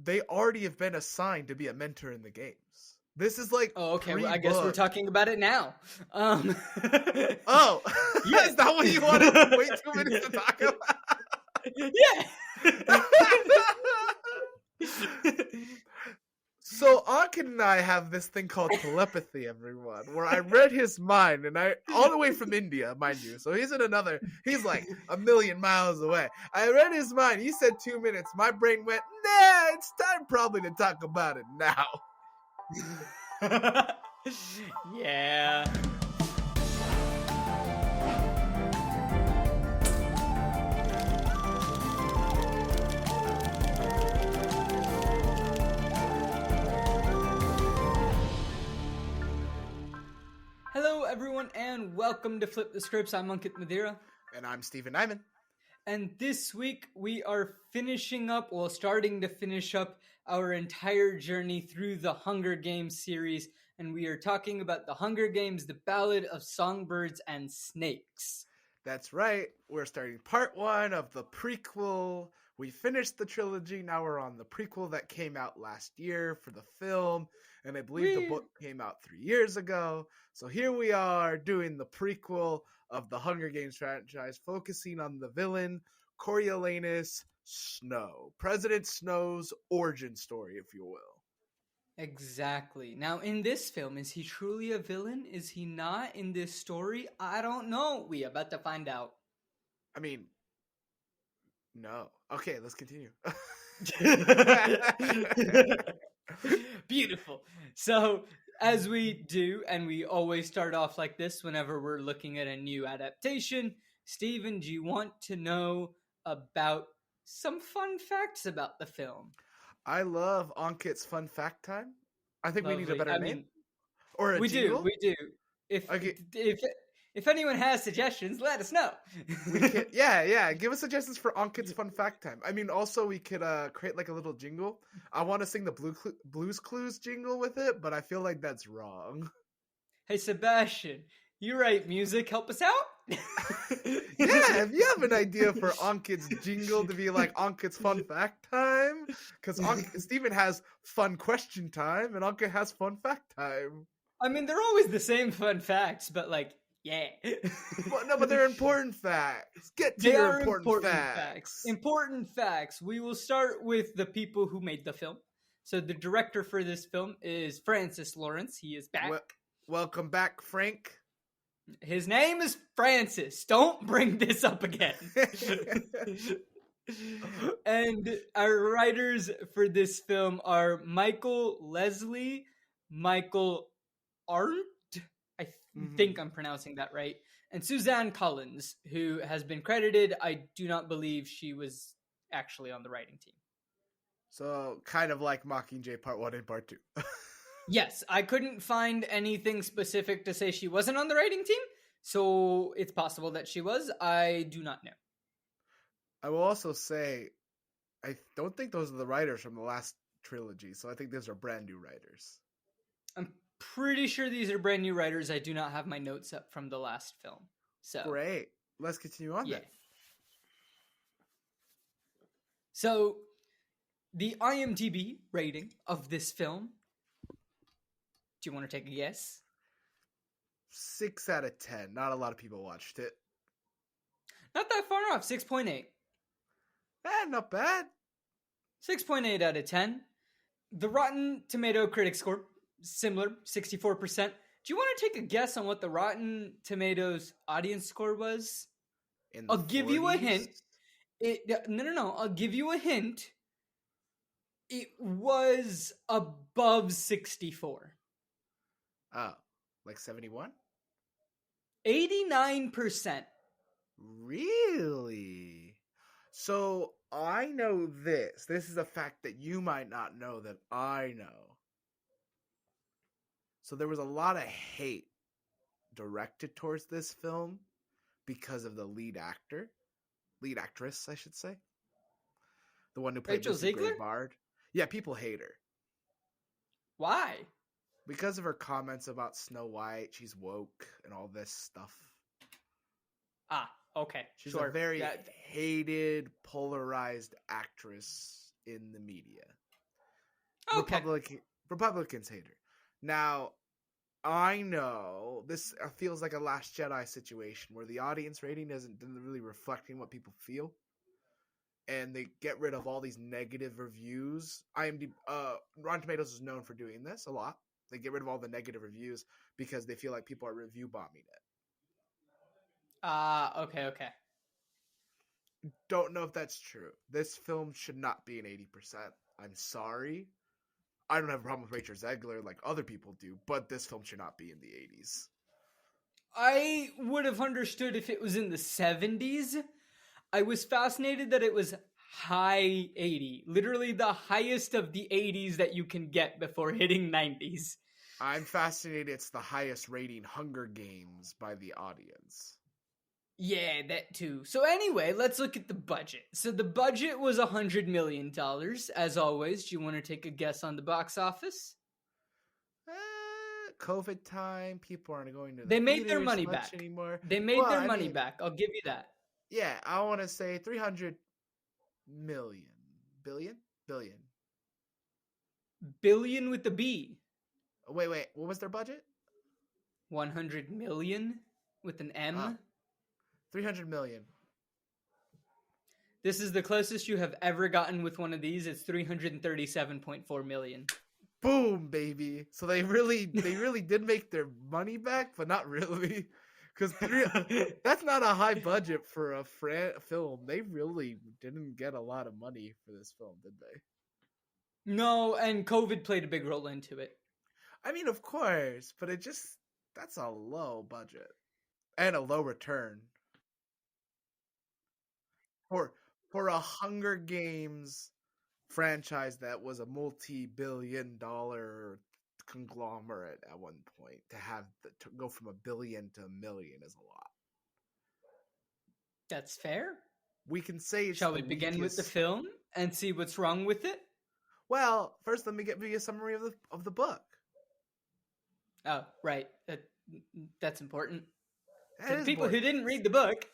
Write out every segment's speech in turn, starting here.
they already have been assigned to be a mentor in the games. This is like Oh, okay. Well, I guess we're talking about it now. Oh, yeah. Is that what you wanted to wait 2 minutes to talk about? Yeah. So Ankit and I have this thing called telepathy, everyone, where I read his mind, and all the way from India, mind you. So he's like a million miles away. I read his mind. He said 2 minutes. My brain went, nah, it's time probably to talk about it now. Yeah. Hello, everyone, and welcome to Flip the Scripts. I'm Ankit Madhira. And I'm Stephen Nieman. And this week, we are starting to finish up our entire journey through the Hunger Games series. And we are talking about the Hunger Games, the Ballad of Songbirds and Snakes. That's right. We're starting part 1 of the prequel. We finished the trilogy. Now we're on the prequel that came out last year for the film. And I believe the book came out 3 years ago. So here we are doing the prequel of the Hunger Games franchise, focusing on the villain, Coriolanus Snow. President Snow's origin story, if you will. Exactly. Now, in this film, is he truly a villain? Is he not in this story? I don't know. We are about to find out. I mean, no. Okay, let's continue. Beautiful. So, as we do, and we always start off like this whenever we're looking at a new adaptation, Stephen, do you want to know about some fun facts about the film? I love Ankit's fun fact time. I think Lovely. we need a better name. Or a we jingle? We do. If anyone has suggestions, let us know. Yeah. Give us suggestions for Ankit's fun fact time. I mean, also we could create like a little jingle. I want to sing the Blues Clues jingle with it, but I feel like that's wrong. Hey, Sebastien, you write music. Help us out. Yeah, if you have an idea for Ankit's jingle to be like Ankit's fun fact time, because Stephen has fun question time and Ankit has fun fact time. I mean, they're always the same fun facts, but like, yeah. But they're important facts. Get to your important facts. Important facts. We will start with the people who made the film. So the director for this film is Francis Lawrence. He is back. Welcome back, Frank. His name is Francis. Don't bring this up again. And our writers for this film are Michael Leslie, Michael Arndt, I think I'm pronouncing that right, and Suzanne Collins, who has been credited. I do not believe she was actually on the writing team. So, kind of like Mockingjay Part 1 and Part 2. Yes, I couldn't find anything specific to say she wasn't on the writing team, so it's possible that she was. I do not know. I will also say, I don't think those are the writers from the last trilogy, so I think those are brand new writers. I'm pretty sure these are brand new writers. I do not have my notes up from the last film. So great. Let's continue on then. So, the IMDb rating of this film, do you want to take a guess? 6 out of 10. Not a lot of people watched it. Not that far off. 6.8. Not bad. 6.8 out of 10. The Rotten Tomato critic score, similar, 64%. Do you want to take a guess on what the Rotten Tomatoes audience score was? I'll give you a hint. No. I'll give you a hint. It was above 64. Oh, like 71? 89%. Really? So I know this. This is a fact that you might not know that I know. So there was a lot of hate directed towards this film because of the lead actress, I should say. The one who played Rachel Missy Ziegler? Bard. Yeah, people hate her. Why? Because of her comments about Snow White, she's woke and all this stuff. Ah, okay. She's a very hated, polarized actress in the media. Okay. Republicans hate her. Now, I know this feels like a Last Jedi situation where the audience rating isn't really reflecting what people feel, and they get rid of all these negative reviews. Rotten Tomatoes is known for doing this a lot. They get rid of all the negative reviews because they feel like people are review bombing it. Okay. Don't know if that's true. This film should not be an 80%. I'm sorry. I don't have a problem with Rachel Zegler like other people do, but this film should not be in the 80s. I would have understood if it was in the 70s. I was fascinated that it was high 80, literally the highest of the 80s that you can get before hitting 90s. I'm fascinated it's the highest rating Hunger Games by the audience. Yeah, that too. So anyway, let's look at the budget. So the budget was $100 million. As always, do you want to take a guess on the box office? COVID time, people aren't going to the They made their theaters money much back. anymore. They made their money back. I'll give you that. Yeah, I want to say 300 million. Billion? Billion with the B. Wait, what was their budget? 100 million with an M. 300 million. This is the closest you have ever gotten with one of these. It's 337.4 million. Boom, baby. So they really did make their money back, but not really. Because that's not a high budget for a film. They really didn't get a lot of money for this film, did they? No, and COVID played a big role into it. I mean, of course, but that's a low budget and a low return. For a Hunger Games franchise that was a multi-billion-dollar conglomerate at one point, to go from $1 billion to $1 million is a lot. That's fair. We can say it's Shall we begin with the film and see what's wrong with it? Well, first let me give you a summary of the book. Oh, right. That's important. For the people who didn't read the book.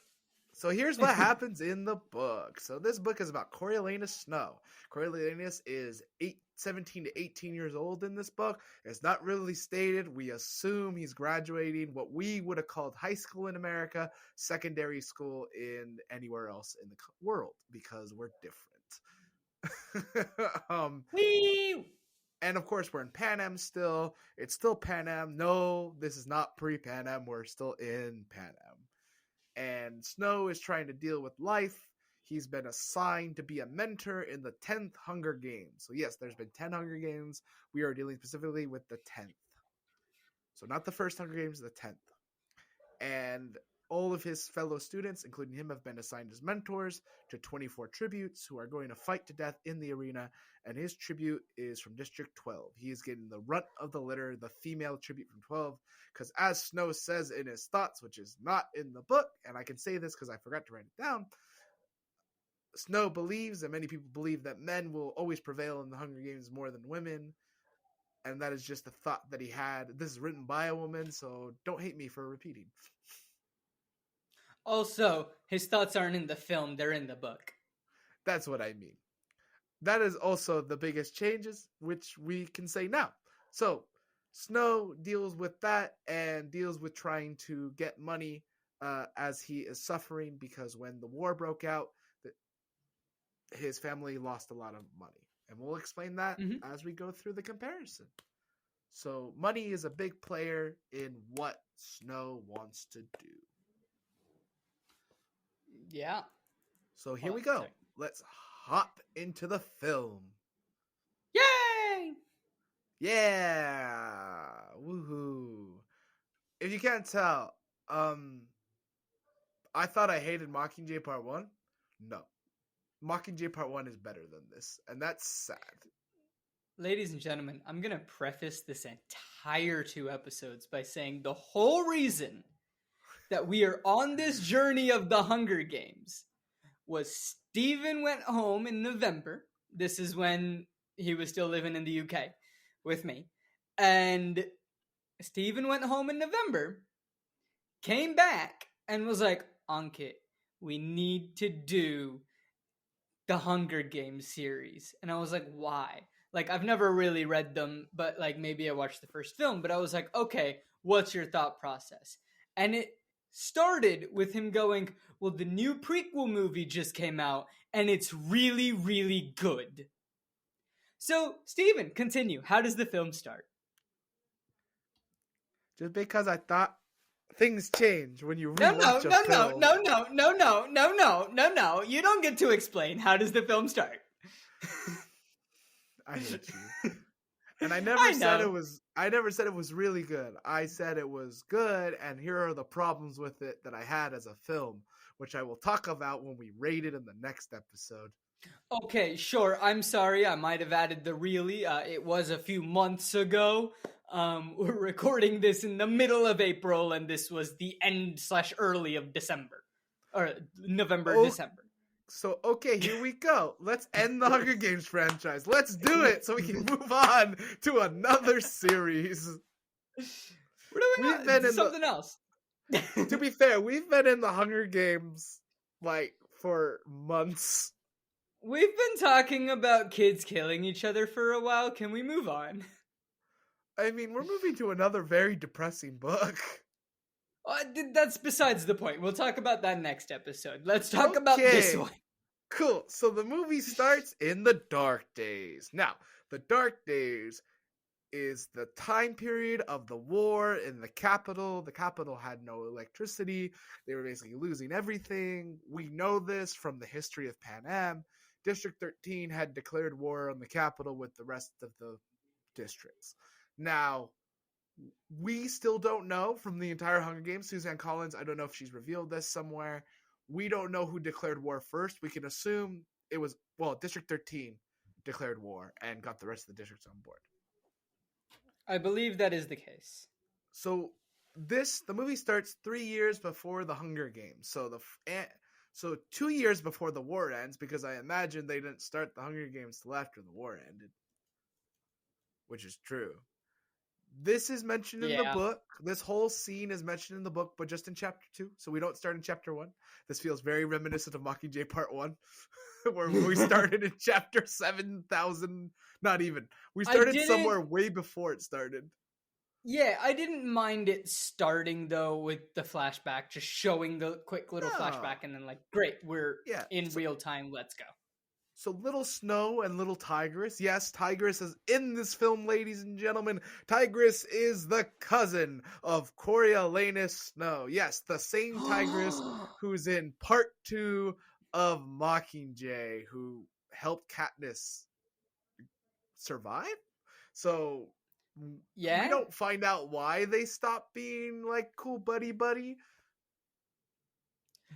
So here's what happens in the book. So this book is about Coriolanus Snow. Coriolanus is 17 to 18 years old in this book. It's not really stated. We assume he's graduating what we would have called high school in America, secondary school in anywhere else in the world, because we're different. Whee! And of course, we're in Pan Am still. It's still Pan Am. No, this is not pre-Pan Am. We're still in Pan Am. And Snow is trying to deal with life. He's been assigned to be a mentor in the 10th Hunger Games. So yes, there's been 10 Hunger Games. We are dealing specifically with the 10th. So not the first Hunger Games, the 10th. And all of his fellow students, including him, have been assigned as mentors to 24 tributes who are going to fight to death in the arena. And his tribute is from District 12. He is getting the runt of the litter, the female tribute from 12. Because as Snow says in his thoughts, which is not in the book, and I can say this because I forgot to write it down, Snow believes, and many people believe, that men will always prevail in the Hunger Games more than women. And that is just a thought that he had. This is written by a woman, so don't hate me for repeating. Also, his thoughts aren't in the film, they're in the book. That's what I mean. That is also the biggest changes, which we can say now. So, Snow deals with that and deals with trying to get money as he is suffering, because when the war broke out, his family lost a lot of money. And we'll explain that as we go through the comparison. So, money is a big player in what Snow wants to do. Yeah. So here we go. Let's hop into the film. Yay! Yeah! Woohoo! If you can't tell, I thought I hated Mockingjay Part 1. No. Mockingjay Part 1 is better than this, and that's sad. Ladies and gentlemen, I'm going to preface this entire 2 episodes by saying the whole reason that we are on this journey of the Hunger Games was Stephen went home in November. This is when he was still living in the UK with me. And Stephen went home in November, came back, and was like, Ankit, we need to do the Hunger Games series. And I was like, why? Like, I've never really read them, but like maybe I watched the first film, but I was like, okay, what's your thought process? And it started with him going, well, the new prequel movie just came out and it's really, really good. So, Stephen, continue. How does the film start? Just because I thought things change when you No, rewatch a film. No. You don't get to explain. How does the film start? I hate you. And I never said it was really good. I said it was good, and here are the problems with it that I had as a film, which I will talk about when we rate it in the next episode. Okay, sure. I'm sorry. I might have added the really. It was a few months ago. We're recording this in the middle of April, and this was the end/early of December. Or November, December. So, okay, here we go. Let's end the Hunger Games franchise. Let's do it so we can move on to another series. We've been in something else. To be fair, we've been in the Hunger Games, like, for months. We've been talking about kids killing each other for a while. Can we move on? I mean, we're moving to another very depressing book. That's besides the point. We'll talk about that next episode. Let's talk about this one. Cool. So the movie starts in the Dark Days. Now, the Dark Days is the time period of the war in the capital. The capital had no electricity. They were basically losing everything. We know this from the history of Pan Am. District 13 had declared war on the capital with the rest of the districts. Now, we still don't know from the entire Hunger Games. Suzanne Collins, I don't know if she's revealed this somewhere. We don't know who declared war first. We can assume it was, District 13 declared war and got the rest of the districts on board. I believe that is the case. So the movie starts 3 years before the Hunger Games. So 2 years before the war ends, because I imagine they didn't start the Hunger Games till after the war ended. Which is true. This is mentioned in the book. This whole scene is mentioned in the book, but just in chapter 2. So we don't start in chapter 1. This feels very reminiscent of Mockingjay Part 1, where we started in chapter 7,000. Not even. We started somewhere way before it started. Yeah, I didn't mind it starting, though, with the flashback, just showing the quick little flashback, and then great, we're in real time, let's go. So Little Snow and Little Tigress. Yes, Tigress is in this film, ladies and gentlemen. Tigress is the cousin of Coriolanus Snow. Yes, the same Tigress who's in part 2 of Mockingjay, who helped Katniss survive. So we don't find out why they stopped being cool buddy.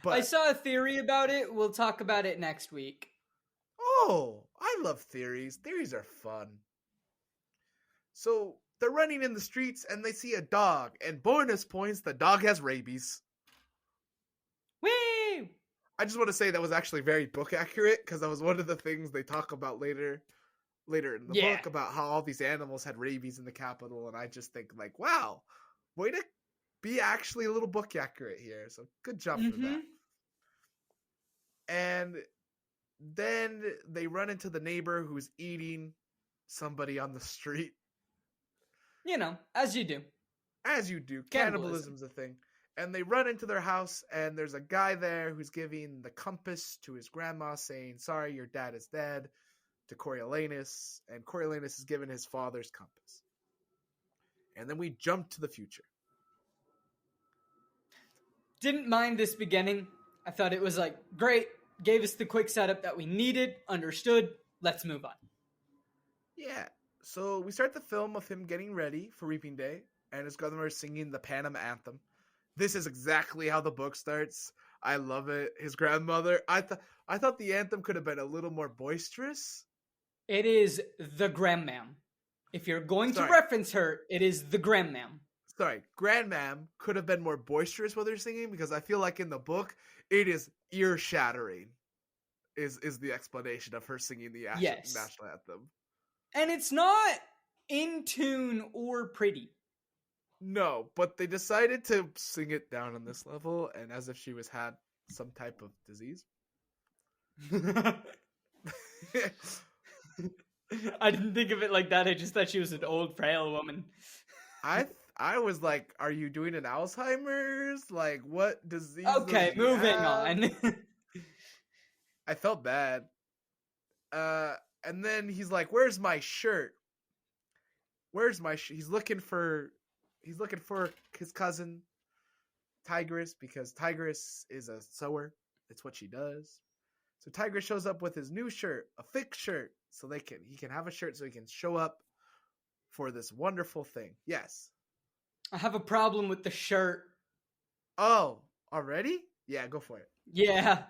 But I saw a theory about it. We'll talk about it next week. Oh, I love theories. Theories are fun. So they're running in the streets and they see a dog. And bonus points, the dog has rabies. Whee! I just want to say that was actually very book accurate, because that was one of the things they talk about later in the book, about how all these animals had rabies in the capital. And I just think wow, way to be actually a little book accurate here. So good job for that. And then they run into the neighbor who's eating somebody on the street. As you do. As you do. Cannibalism's a thing. And they run into their house, and there's a guy there who's giving the compass to his grandma, saying, "Sorry, your dad is dead," to Coriolanus. And Coriolanus is given his father's compass. And then we jump to the future. Didn't mind this beginning. I thought it was great. Gave us the quick setup that we needed, understood. Let's move on. Yeah. So we start the film of him getting ready for Reaping Day, and his grandmother singing the Pan Am anthem. This is exactly how the book starts. I love it. His grandmother. I thought the anthem could have been a little more boisterous. It is the grandmam. If you're going to reference her, it is the grandmam. Sorry, grandmam could have been more boisterous while they're singing, because I feel like in the book it is ear-shattering. Is the explanation of her singing the national anthem. And it's not in tune or pretty. No, but they decided to sing it down on this level, and as if she had some type of disease. I didn't think of it like that. I just thought she was an old, frail woman. I was like, are you doing an Alzheimer's? Like, what disease does Okay, she moving have? on. I felt bad. Uh, and then he's like, "Where's my shirt? Where's my He's looking for his cousin Tigress because Tigress is a sewer. It's what she does. So Tigress shows up with his new shirt, a fixed shirt, so he can have a shirt so he can show up for this wonderful thing. Yes. I have a problem with the shirt. Oh, already? Yeah, go for it. Yeah.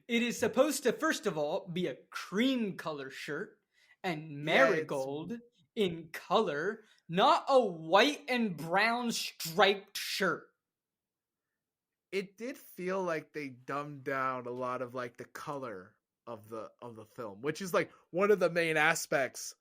It is supposed to, first of all, be a cream color shirt and marigold in color, not a white and brown striped shirt. It did feel like they dumbed down a lot of like the color of the film, which is like one of the main aspects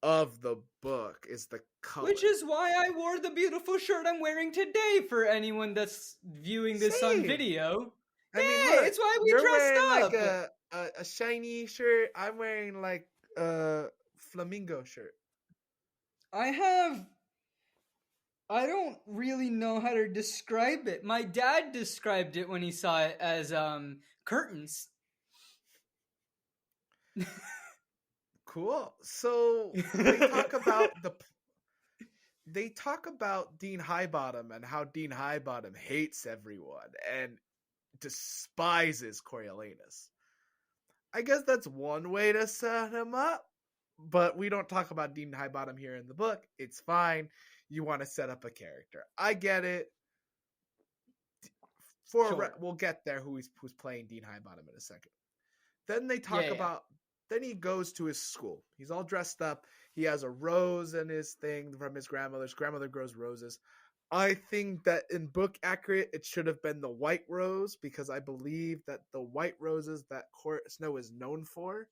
of the book is the color. Which is why I wore the beautiful shirt I'm wearing today for anyone that's viewing this on video. I mean, look, it's why we you're dressed wearing up. like a shiny shirt. I'm wearing like a flamingo shirt. I don't really know how to describe it. My dad described it when he saw it as curtains. Cool. So they talk about Dean Highbottom and how Dean Highbottom hates everyone and despises Coriolanus. I guess that's one way to set him up, but we don't talk about Dean Highbottom here in the book. It's fine. You want to set up a character. I get it. We'll get there who's playing Dean Highbottom in a second. Then they talk about then he goes to his school. He's all dressed up. He has a rose in his thing from his grandmother's. Grandmother grows roses. I think that in book accurate, it should have been the white rose because I believe that the white roses that Snow is known for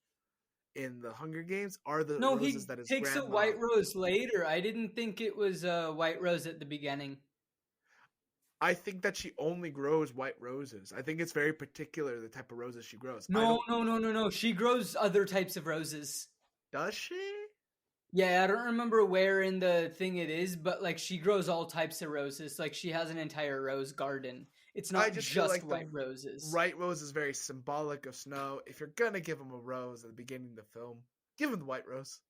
in the Hunger Games are the roses that his grandma... takes a white rose later. I didn't think it was a white rose at the beginning. I think that she only grows white roses. I think it's very particular the type of roses she grows. No. She grows other types of roses. Does she? Yeah, I don't remember where in the thing it is, but like she grows all types of roses. Like she has an entire rose garden. It's not just like white roses. White rose is very symbolic of Snow. If you're gonna give him a rose at the beginning of the film, give him the white rose.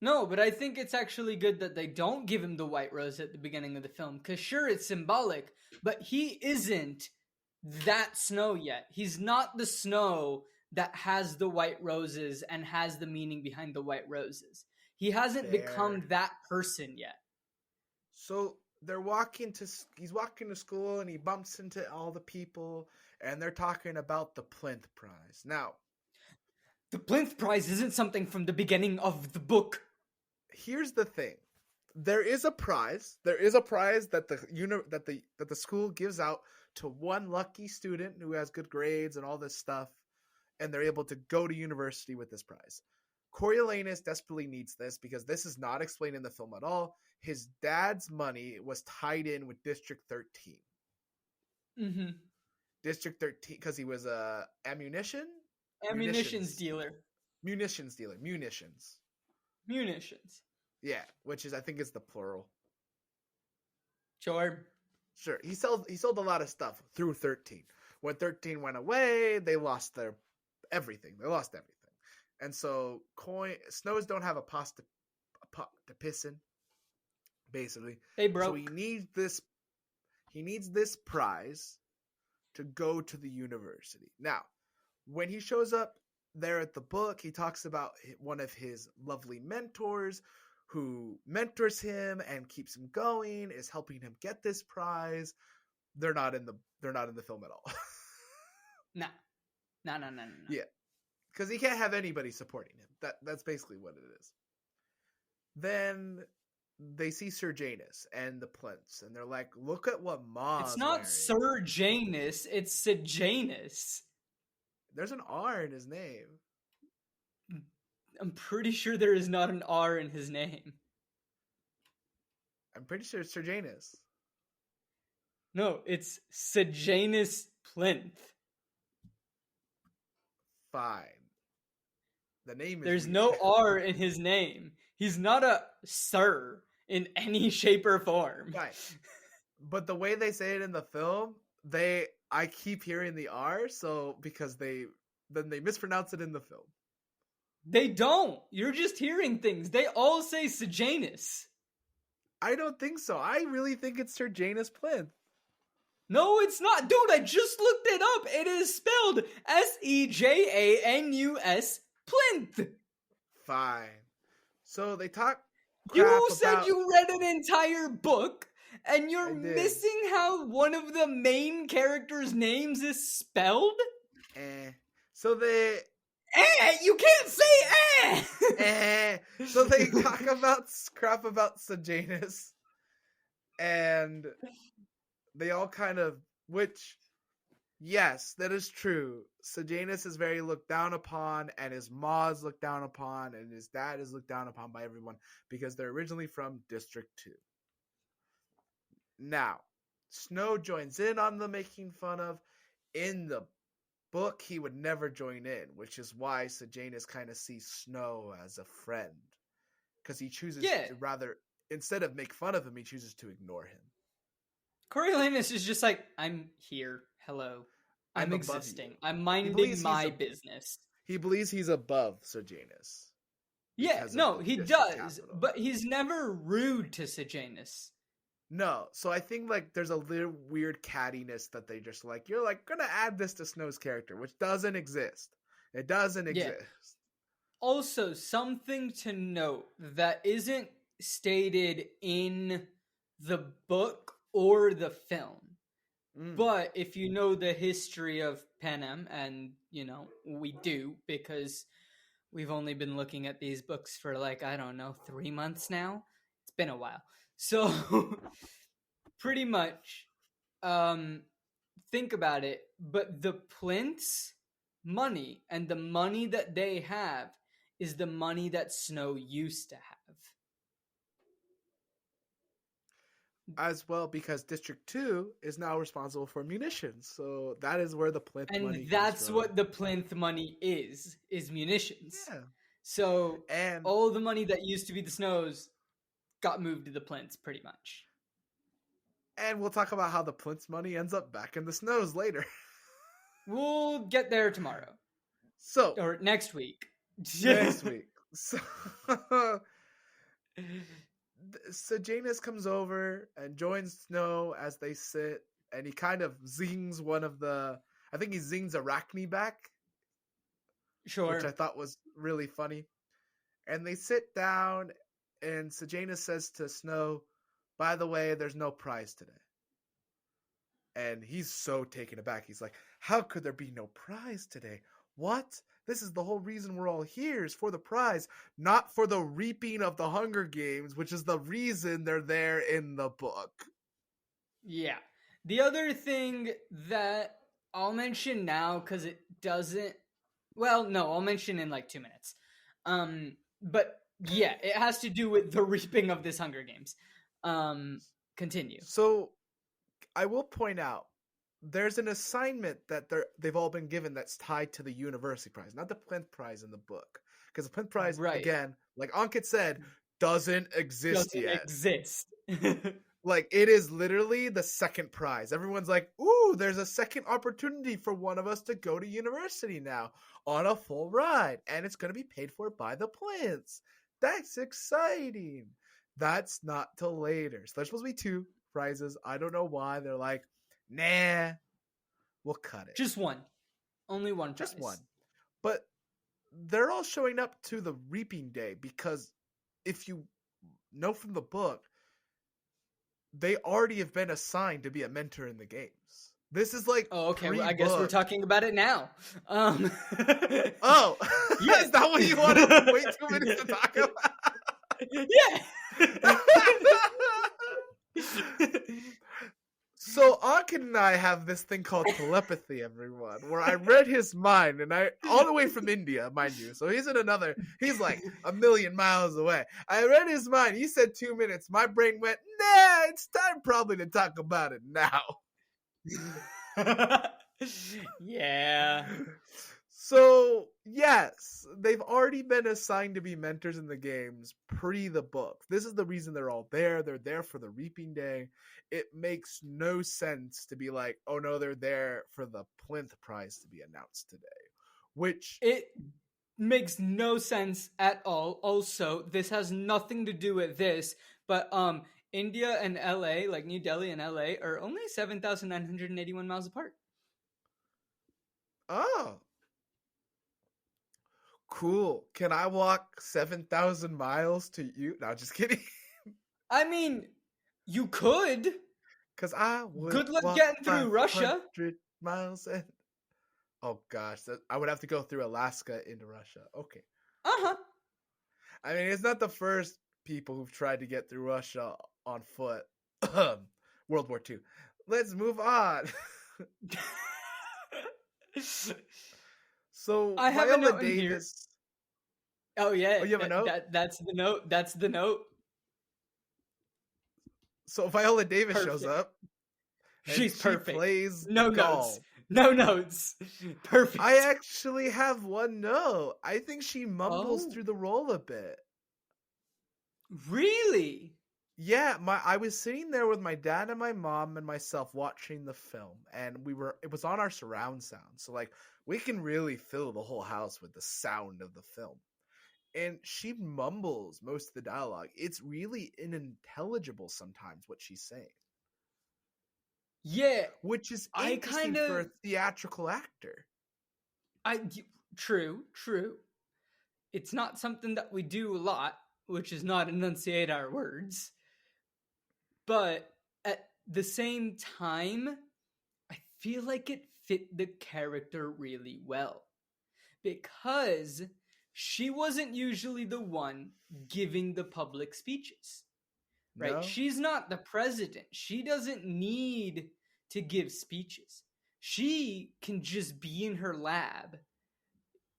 No, but I think it's actually good that they don't give him the white rose at the beginning of the film. Because sure, it's symbolic, but he isn't that Snow yet. He's not the Snow that has the white roses and has the meaning behind the white roses. He hasn't become that person yet. So he's walking to school and he bumps into all the people and they're talking about the Plinth Prize. Now, the Plinth Prize isn't something from the beginning of the book. Here's the thing. There is a prize. There is a prize that the school gives out to one lucky student who has good grades and all this stuff, and they're able to go to university with this prize. Coriolanus desperately needs this because this is not explained in the film at all. His dad's money was tied in with District 13. Mm-hmm. District 13, because he was a munitions dealer. Munitions. Yeah, which is I think is the plural. Sure. He sold a lot of stuff through 13. When 13 went away, they lost everything. And so Snows don't have a pot to piss in. Basically. They broke. So he needs this prize to go to the university. Now, when he shows up there at the book, he talks about one of his lovely mentors who mentors him and keeps him going, is helping him get this prize. They're not in the film at all. No. Yeah. Because he can't have anybody supporting him. That's basically what it is. Then they see Sir Janus and the Plinths, and they're like, look at what Ma's It's not wearing. Sir Janus, it's Sejanus. There's an R in his name. I'm pretty sure there is not an R in his name. I'm pretty sure it's Sir Janus. No, it's Sejanus Plinth. Fine. The name is There's weird. no R in his name. He's not a sir in any shape or form. Right. But the way they say it in the film, I keep hearing the R, so because they mispronounce it in the film. They don't. You're just hearing things. They all say Sejanus. I don't think so. I really think it's Sir Janus Plinth. No, it's not. Dude, I just looked it up. It is spelled Sejanus Plinth. Fine. So they talk crap You said about... you read an entire book, and you're I did. missing how one of the main characters' names is spelled? So they... You can't say So they talk about crap about Sejanus. And they all kind of... Which... Yes, that is true. Sejanus is very looked down upon, and his ma is looked down upon, and his dad is looked down upon by everyone because they're originally from District 2. Now, Snow joins in on the making fun of. In the book, he would never join in, which is why Sejanus kind of sees Snow as a friend. Because he chooses to rather, instead of make fun of him, he chooses to ignore him. Coriolanus is just like, I'm here. Hello. I'm existing. I'm minding my business. He believes he's above Sejanus. Yeah, no, he does. Capital. But he's never rude to Sejanus. No, so I think like there's a little weird cattiness that they just like, you're like gonna add this to Snow's character, which doesn't exist. It doesn't exist. Also, something to note that isn't stated in the book or the film. But if you know the history of Panem, and, you know, we do, because we've only been looking at these books for, 3 months now. It's been a while. So, pretty much, think about it, but the Plinth's money, and the money that they have, is the money that Snow used to have. As well, because District 2 is now responsible for munitions. So that is where the Plinth money comes from. And that's what the Plinth money is munitions. Yeah. So all the money that used to be the Snows got moved to the Plinths, pretty much. And we'll talk about how the Plinth's money ends up back in the Snows later. We'll get there tomorrow. Or next week. Next week. Sejanus comes over and joins Snow as they sit, and he kind of zings I think he zings Arachne back. Sure. Which I thought was really funny. And they sit down, and Sejanus says to Snow, by the way, there's no prize today. And he's so taken aback. He's like, how could there be no prize today? What? This is the whole reason we're all here, is for the prize, not for the reaping of the Hunger Games, which is the reason they're there in the book. Yeah. The other thing that I'll mention now, because it doesn't... Well, no, I'll mention in 2 minutes. But yeah, it has to do with the reaping of this Hunger Games. Continue. So, I will point out, there's an assignment that they've all been given that's tied to the University Prize, not the Plinth Prize in the book. Because the Plinth Prize, again, like Ankit said, doesn't exist yet. It is literally the second prize. Everyone's like, ooh, there's a second opportunity for one of us to go to university now on a full ride. And it's going to be paid for by the Plinths. That's exciting. That's not till later. So there's supposed to be 2 prizes. I don't know why. They're like, nah, we'll cut it. Just one. Only one prize. Just one. But they're all showing up to the reaping day because if you know from the book, they already have been assigned to be a mentor in the games. This is like okay. Well, I guess we're talking about it now. Oh, yeah. Is that what you wanted to wait 2 minutes to talk about? Yeah. So Ankit and I have this thing called telepathy, everyone, where I read his mind, and all the way from India, mind you. So he's like a million miles away. I read his mind. He said 2 minutes. My brain went, nah, it's time probably to talk about it now. Yeah. So, yes, they've already been assigned to be mentors in the games pre the book. This is the reason they're all there. They're there for the Reaping Day. It makes no sense to be like, oh no, they're there for the Plinth Prize to be announced today. Which It makes no sense at all. Also, this has nothing to do with this, but India and LA, like New Delhi and LA, are only 7,981 miles apart. oh, cool. Can I walk 7,000 miles to you? No, just kidding. I mean, you could. Because I would Good luck walk getting through 500 Russia. miles and oh gosh, I would have to go through Alaska into Russia. Okay. Uh-huh. I mean, it's not the first people who've tried to get through Russia on foot. World War II. Let's move on. So I have a Viola note in here. Davis. Oh yeah. Oh, you have a note? That's the note. That's the note. So Viola Davis Perfect. shows up. And She's perfect. Plays no Gaul. notes. No notes. Perfect. I actually have one note. I think she mumbles through the role a bit. Really? Yeah, I was sitting there with my dad and my mom and myself watching the film, and it was on our surround sound, so like we can really fill the whole house with the sound of the film. And she mumbles most of the dialogue. It's really unintelligible sometimes what she's saying. Yeah, which is interesting for a theatrical actor. True. It's not something that we do a lot, which is not enunciate our words. But at the same time, I feel like it fit the character really well. Because she wasn't usually the one giving the public speeches. Right? No? She's not the president. She doesn't need to give speeches. She can just be in her lab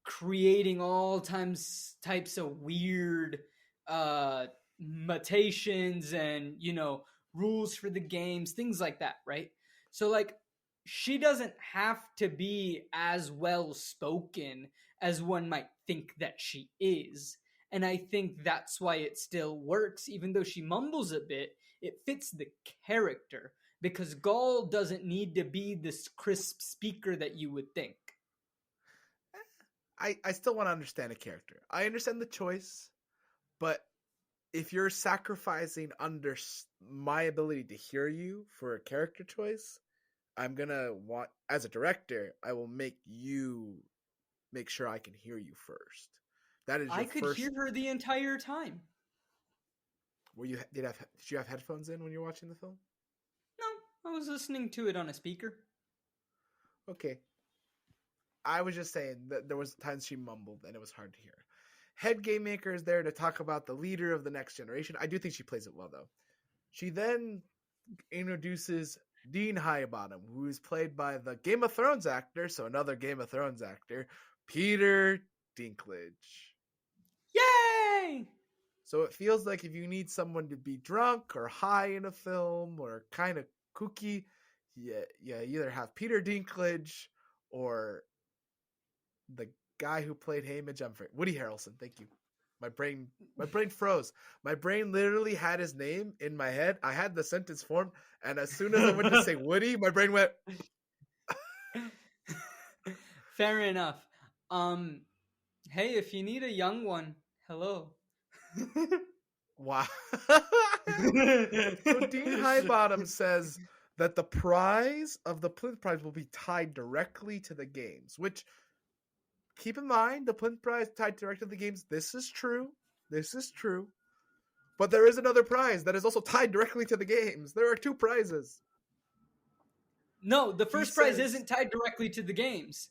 creating all types of weird mutations and, rules for the games, things like that, right? So like she doesn't have to be as well spoken as one might think that she is. And I think that's why it still works. Even though she mumbles a bit, it fits the character because Gaul doesn't need to be this crisp speaker that you would think. I still want to understand a character. I understand the choice, but if you're sacrificing under my ability to hear you for a character choice, I'm going to want, as a director, I will make sure I can hear you first. That is your I could hear her the entire time. Did you have headphones in when you were watching the film? No, I was listening to it on a speaker. Okay. I was just saying that there was times she mumbled and it was hard to hear. Head Game Maker is there to talk about the leader of the next generation. I do think she plays it well, though. She then introduces Dean Highbottom, who is played by the Game of Thrones actor, so another Game of Thrones actor, Peter Dinklage. Yay! So it feels like if you need someone to be drunk or high in a film or kind of kooky, you either have Peter Dinklage or the guy who played Haymitch. Woody Harrelson. Thank you. My brain froze. My brain literally had his name in my head. I had the sentence formed, and as soon as I went to say Woody, my brain went. Fair enough. Hey, if you need a young one, hello. Wow. So Dean Highbottom says that the prize of the Plinth Prize will be tied directly to the games, which, keep in mind, the Plinth Prize tied directly to the games. This is true. But there is another prize that is also tied directly to the games. There are two prizes. No, the first prize isn't tied directly to the games.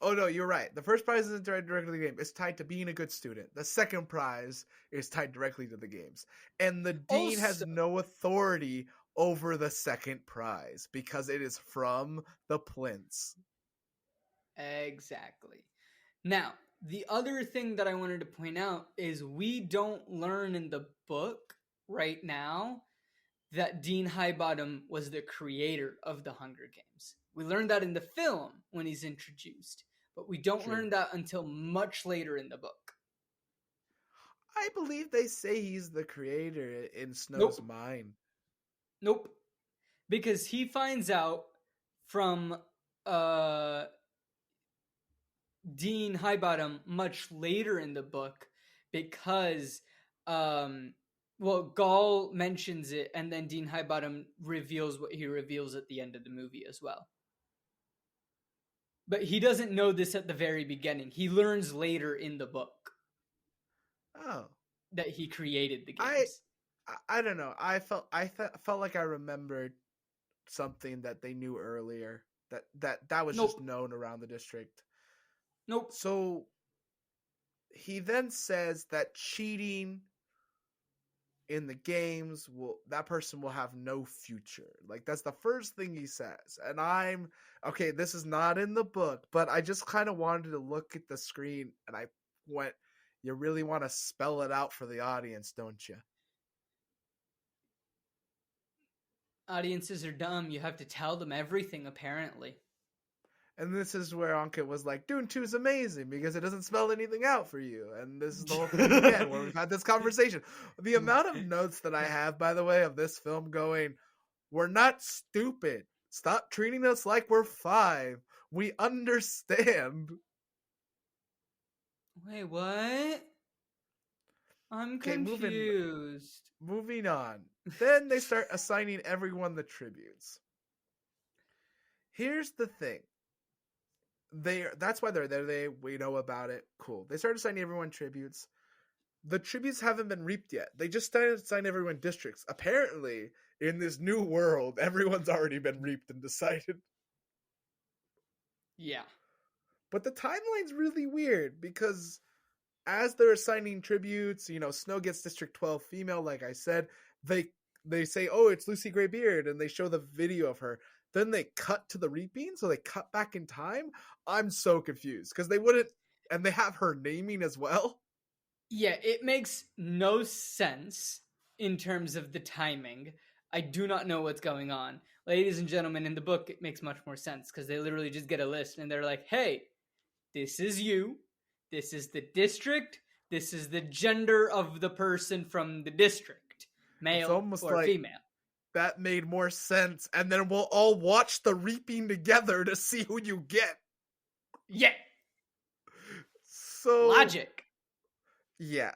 Oh, no, you're right. The first prize isn't tied directly to the game. It's tied to being a good student. The second prize is tied directly to the games. And the dean has no authority over the second prize because it is from the Plinths. Exactly. Now, the other thing that I wanted to point out is we don't learn in the book right now that Dean Highbottom was the creator of the Hunger Games. We learned that in the film when he's introduced. but we don't True. learn that until much later in the book. I believe they say he's the creator in Snow's Nope. mind. Nope. Because he finds out from Dean Highbottom much later in the book because Gaul mentions it and then Dean Highbottom reveals what he reveals at the end of the movie as well. But he doesn't know this at the very beginning. He learns later in the book. Oh. That he created the games. I don't know. I felt like I remembered something that they knew earlier that was just known around the district. Nope. So he then says that cheating in the games that person will have no future. Like, that's the first thing he says. And I'm okay, this is not in the book, but I just kind of wanted to look at the screen and I went, you really want to spell it out for the audience, don't you? Audiences are dumb. You have to tell them everything, apparently. And this is where Ankit was like, Dune 2 is amazing because it doesn't spell anything out for you. And this is the whole thing again where we've had this conversation. The amount of notes that I have, by the way, of this film going, we're not stupid. Stop treating us like we're 5. We understand. Wait, what? I'm confused. Moving on. Then they start assigning everyone the tributes. Here's the thing. That's why they're there. We know about it. Cool. They started assigning everyone tributes. The tributes haven't been reaped yet. They just started assigning everyone districts. Apparently, in this new world, everyone's already been reaped and decided. Yeah. But the timeline's really weird because as they're assigning tributes, Snow gets District 12 female, like I said. They say, oh, it's Lucy Greybeard, and they show the video of her. Then they cut to the reaping, so they cut back in time. I'm so confused because they wouldn't, and they have her naming as well. Yeah, it makes no sense in terms of the timing. I do not know what's going on. Ladies and gentlemen, in the book, it makes much more sense because they literally just get a list and they're like, hey, this is you. This is the district. This is the gender of the person from the district. Male or like female. That made more sense. And then we'll all watch the reaping together to see who you get. Yeah. So logic. Yeah.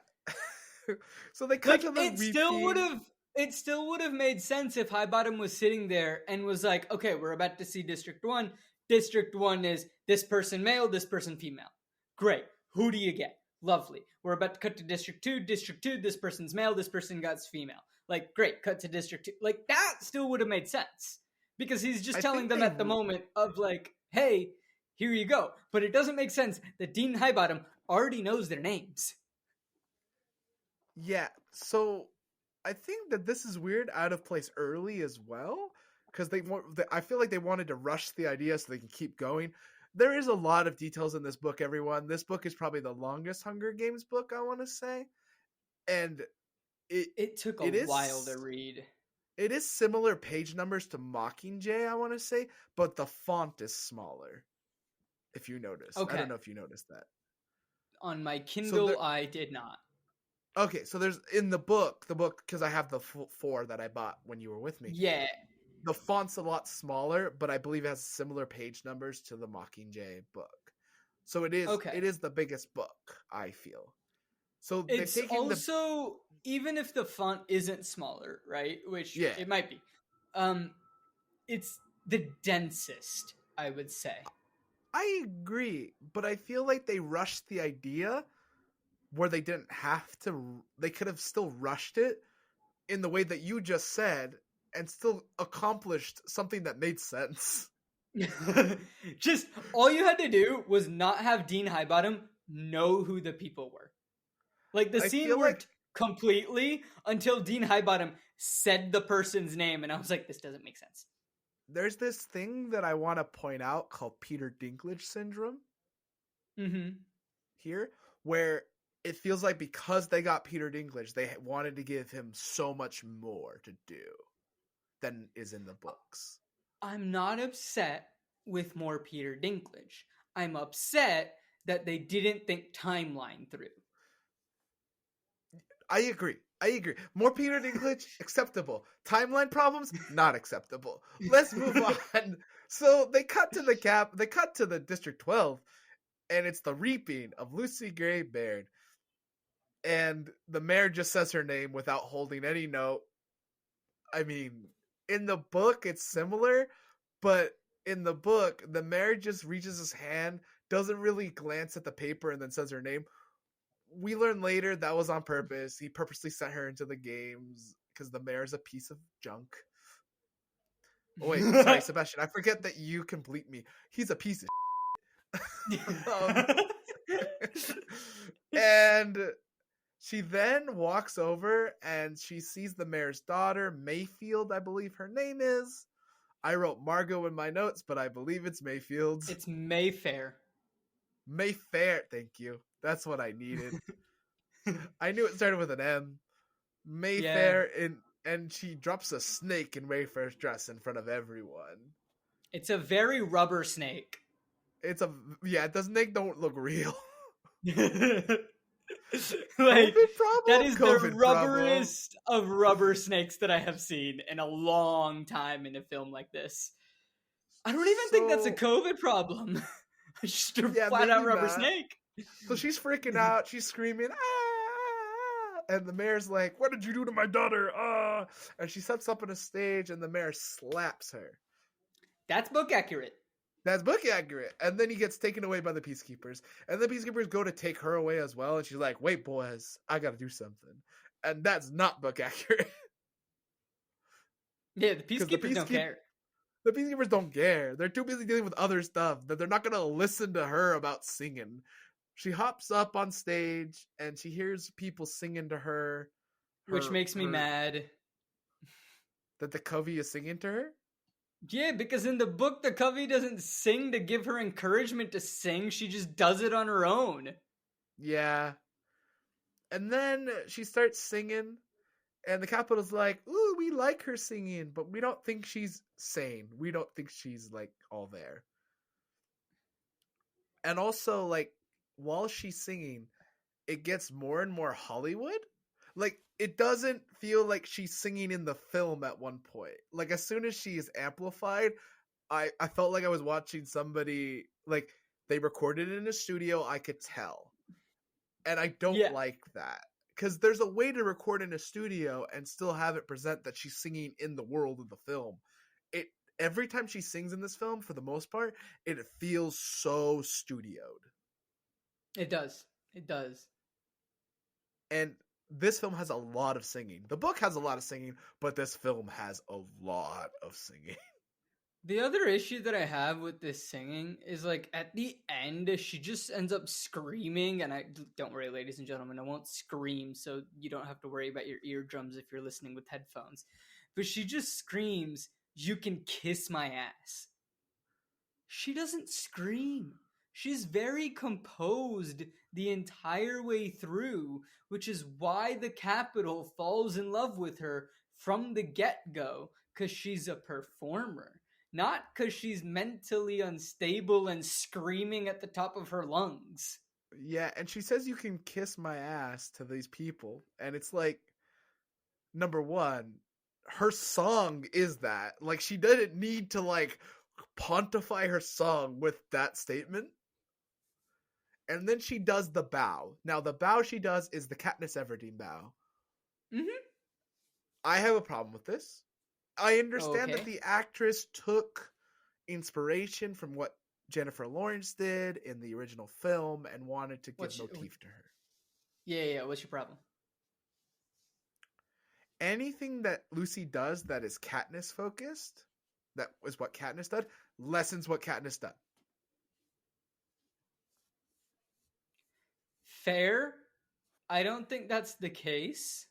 So they cut to the reaping. It still would have made sense if Highbottom was sitting there and was like, okay, we're about to see District 1. District 1 is this person male, this person female. Great. Who do you get? Lovely. We're about to cut to District 2. District 2, this person's male, this person got female. Like, great, cut to District 2. Like, that still would have made sense. Because he's just telling them at the moment of like, hey, here you go. But it doesn't make sense that Dean Highbottom already knows their names. Yeah, so I think that this is weird, out of place early as well, because I feel like they wanted to rush the idea so they can keep going. There is a lot of details in this book, everyone. This book is probably the longest Hunger Games book, I want to say. And it took a while to read. It is similar page numbers to Mockingjay, I want to say, but the font is smaller, if you notice. Okay. I don't know if you noticed that. On my Kindle, I did not. Okay, so there's in the book, because I have the 4 that I bought when you were with me. Yeah. The font's a lot smaller, but I believe it has similar page numbers to the Mockingjay book. So it is the biggest book, I feel. So it's also, even if the font isn't smaller, right? Which it might be. It's the densest, I would say. I agree, but I feel like they rushed the idea where they didn't have to. They could have still rushed it in the way that you just said and still accomplished something that made sense. Just all you had to do was not have Dean Highbottom know who the people were. Like, the scene worked completely until Dean Highbottom said the person's name, and I was like, this doesn't make sense. There's this thing that I want to point out called Peter Dinklage syndrome. Mm-hmm. Here, where it feels like because they got Peter Dinklage, they wanted to give him so much more to do than is in the books. I'm not upset with more Peter Dinklage. I'm upset that they didn't think timeline through. I agree. More Peter Dinklage, acceptable. Timeline problems, not acceptable. Let's move on. So they cut to the District 12, and it's the reaping of Lucy Gray Baird. And the mayor just says her name without holding any note. I mean, in the book, it's similar, but in the book, the mayor just reaches his hand, doesn't really glance at the paper, and then says her name. We learn later that was on purpose. He purposely sent her into the games because the mayor's a piece of junk. Oh, wait, sorry, Sebastien. I forget that you complete me. He's a piece of and she then walks over and she sees the mayor's daughter, Mayfield, I believe her name is. I wrote Margot in my notes, but I believe it's Mayfield. It's Mayfair. Mayfair, thank you. That's what I needed. I knew it started with an M. Mayfair, and she drops a snake in Mayfair's dress in front of everyone. It's a very rubber snake. The snake don't look real. Like, that is COVID the rubberest of rubber snakes that I have seen in a long time in a film like this. I don't even think that's a COVID problem. Just a flat out rubber snake. So she's freaking out. She's screaming, ah! And the mayor's like, what did you do to my daughter? Ah! And she sets up on a stage and the mayor slaps her. That's book accurate. And then he gets taken away by the peacekeepers. And the peacekeepers go to take her away as well. And she's like, wait, boys, I gotta do something. And that's not book accurate. Yeah, the peacekeepers don't care. The peacekeepers don't care. They're too busy dealing with other stuff that they're not going to listen to her about singing. She hops up on stage and she hears people singing to her. Which makes me mad. That the Covey is singing to her? Yeah, because in the book, the Covey doesn't sing to give her encouragement to sing. She just does it on her own. Yeah. And then she starts singing. And the Capitol's like, ooh, we like her singing, but we don't think she's sane. We don't think she's, like, all there. And also, like, while she's singing, it gets more and more Hollywood. Like, it doesn't feel like she's singing in the film at one point. Like, as soon as she is amplified, I felt like I was watching somebody, like, they recorded it in a studio, I could tell. And I don't like that. Because there's a way to record in a studio and still have it present that she's singing in the world of the film. Every time she sings in this film, for the most part, it feels so studioed. It does. And this film has a lot of singing. The book has a lot of singing, but this film has a lot of singing. The other issue that I have with this singing is, like, at the end, she just ends up screaming, and don't worry, ladies and gentlemen, I won't scream, so you don't have to worry about your eardrums if you're listening with headphones. But she just screams, "You can kiss my ass." She doesn't scream. She's very composed the entire way through, which is why the Capitol falls in love with her from the get-go, because she's a performer. Not because she's mentally unstable and screaming at the top of her lungs. Yeah, and she says you can kiss my ass to these people. And it's like, number one, her song is that. Like, she didn't need to, like, pontify her song with that statement. And then she does the bow. Now, the bow she does is the Katniss Everdeen bow. Mm-hmm. I have a problem with this. I understand that the actress took inspiration from what Jennifer Lawrence did in the original film and wanted to give motif to her. Yeah. What's your problem? Anything that Lucy does that is Katniss focused, that is what Katniss did, lessens what Katniss did. Fair. I don't think that's the case.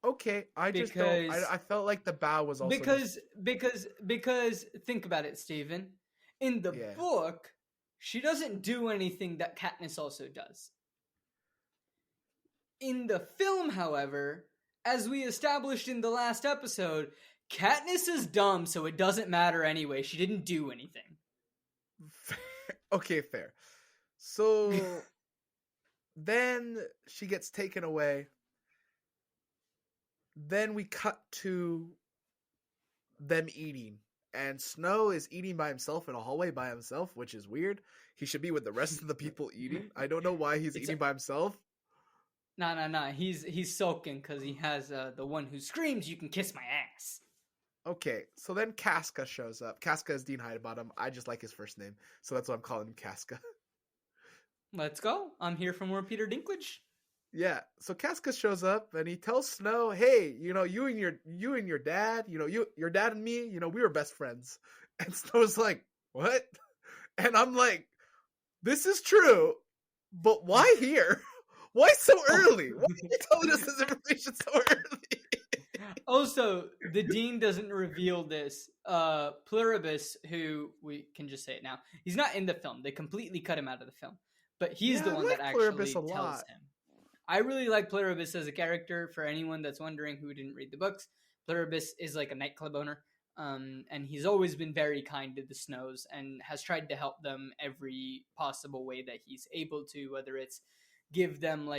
Okay, I just don't. I felt like the bow was also because think about it, Stephen. In the book, she doesn't do anything that Katniss also does. In the film, however, as we established in the last episode, Katniss is dumb, so it doesn't matter anyway. She didn't do anything. Okay, fair. So then she gets taken away. Then we cut to them eating. And Snow is eating by himself in a hallway by himself, which is weird. He should be with the rest of the people eating. I don't know why he's eating by himself. No. He's sulking because he has the one who screams, "You can kiss my ass." Okay, so then Casca shows up. Casca is Dean Hidebottom. I just like his first name, so that's why I'm calling him Casca. Let's go. I'm here for more Peter Dinklage. Yeah, so Casca shows up and he tells Snow, "Hey, you and your dad, your dad and me, we were best friends." And Snow's like, "What?" And I'm like, "This is true, but why here? Why so early? Why are you telling us this information so early?" Also, the dean doesn't reveal this. Pluribus, who we can just say it now, he's not in the film. They completely cut him out of the film, but he's the one that actually tells him. I really like Pluribus as a character. For anyone that's wondering who didn't read the books, Pluribus is like a nightclub owner, and he's always been very kind to the Snows and has tried to help them every possible way that he's able to, whether it's give them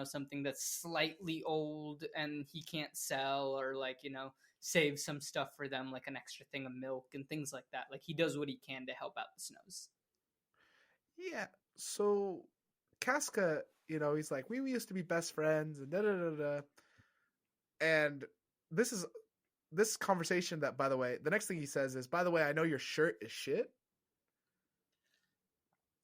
something that's slightly old and he can't sell, or save some stuff for them, like an extra thing of milk and things like that. Like, he does what he can to help out the Snows. Yeah, so Casca, he's like, we used to be best friends and da da da da. And this conversation that, by the way, the next thing he says is, "By the way, I know your shirt is shit,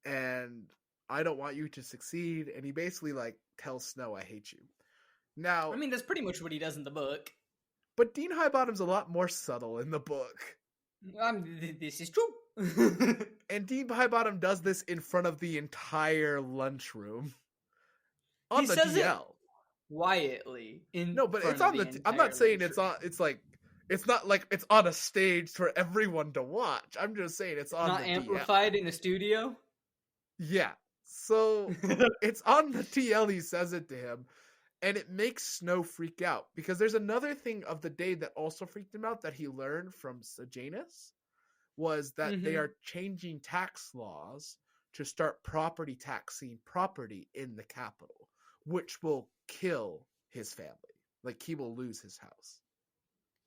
and I don't want you to succeed." And he basically tells Snow, "I hate you." Now, I mean, that's pretty much what he does in the book. But Dean Hightbottom's a lot more subtle in the book. This is true. And Dean Hightbottom does this in front of the entire lunchroom. On he the says DL. It quietly. No, but it's on the... I'm not saying it's on... It's like... It's not like it's on a stage for everyone to watch. I'm just saying it's on not the amplified DL. in a studio? Yeah. So, it's on the TL, he says it to him. And it makes Snow freak out. Because there's another thing of the day that also freaked him out that he learned from Sejanus. Was that they are changing tax laws to start property taxing property in the capital. Which will kill his family. Like, he will lose his house.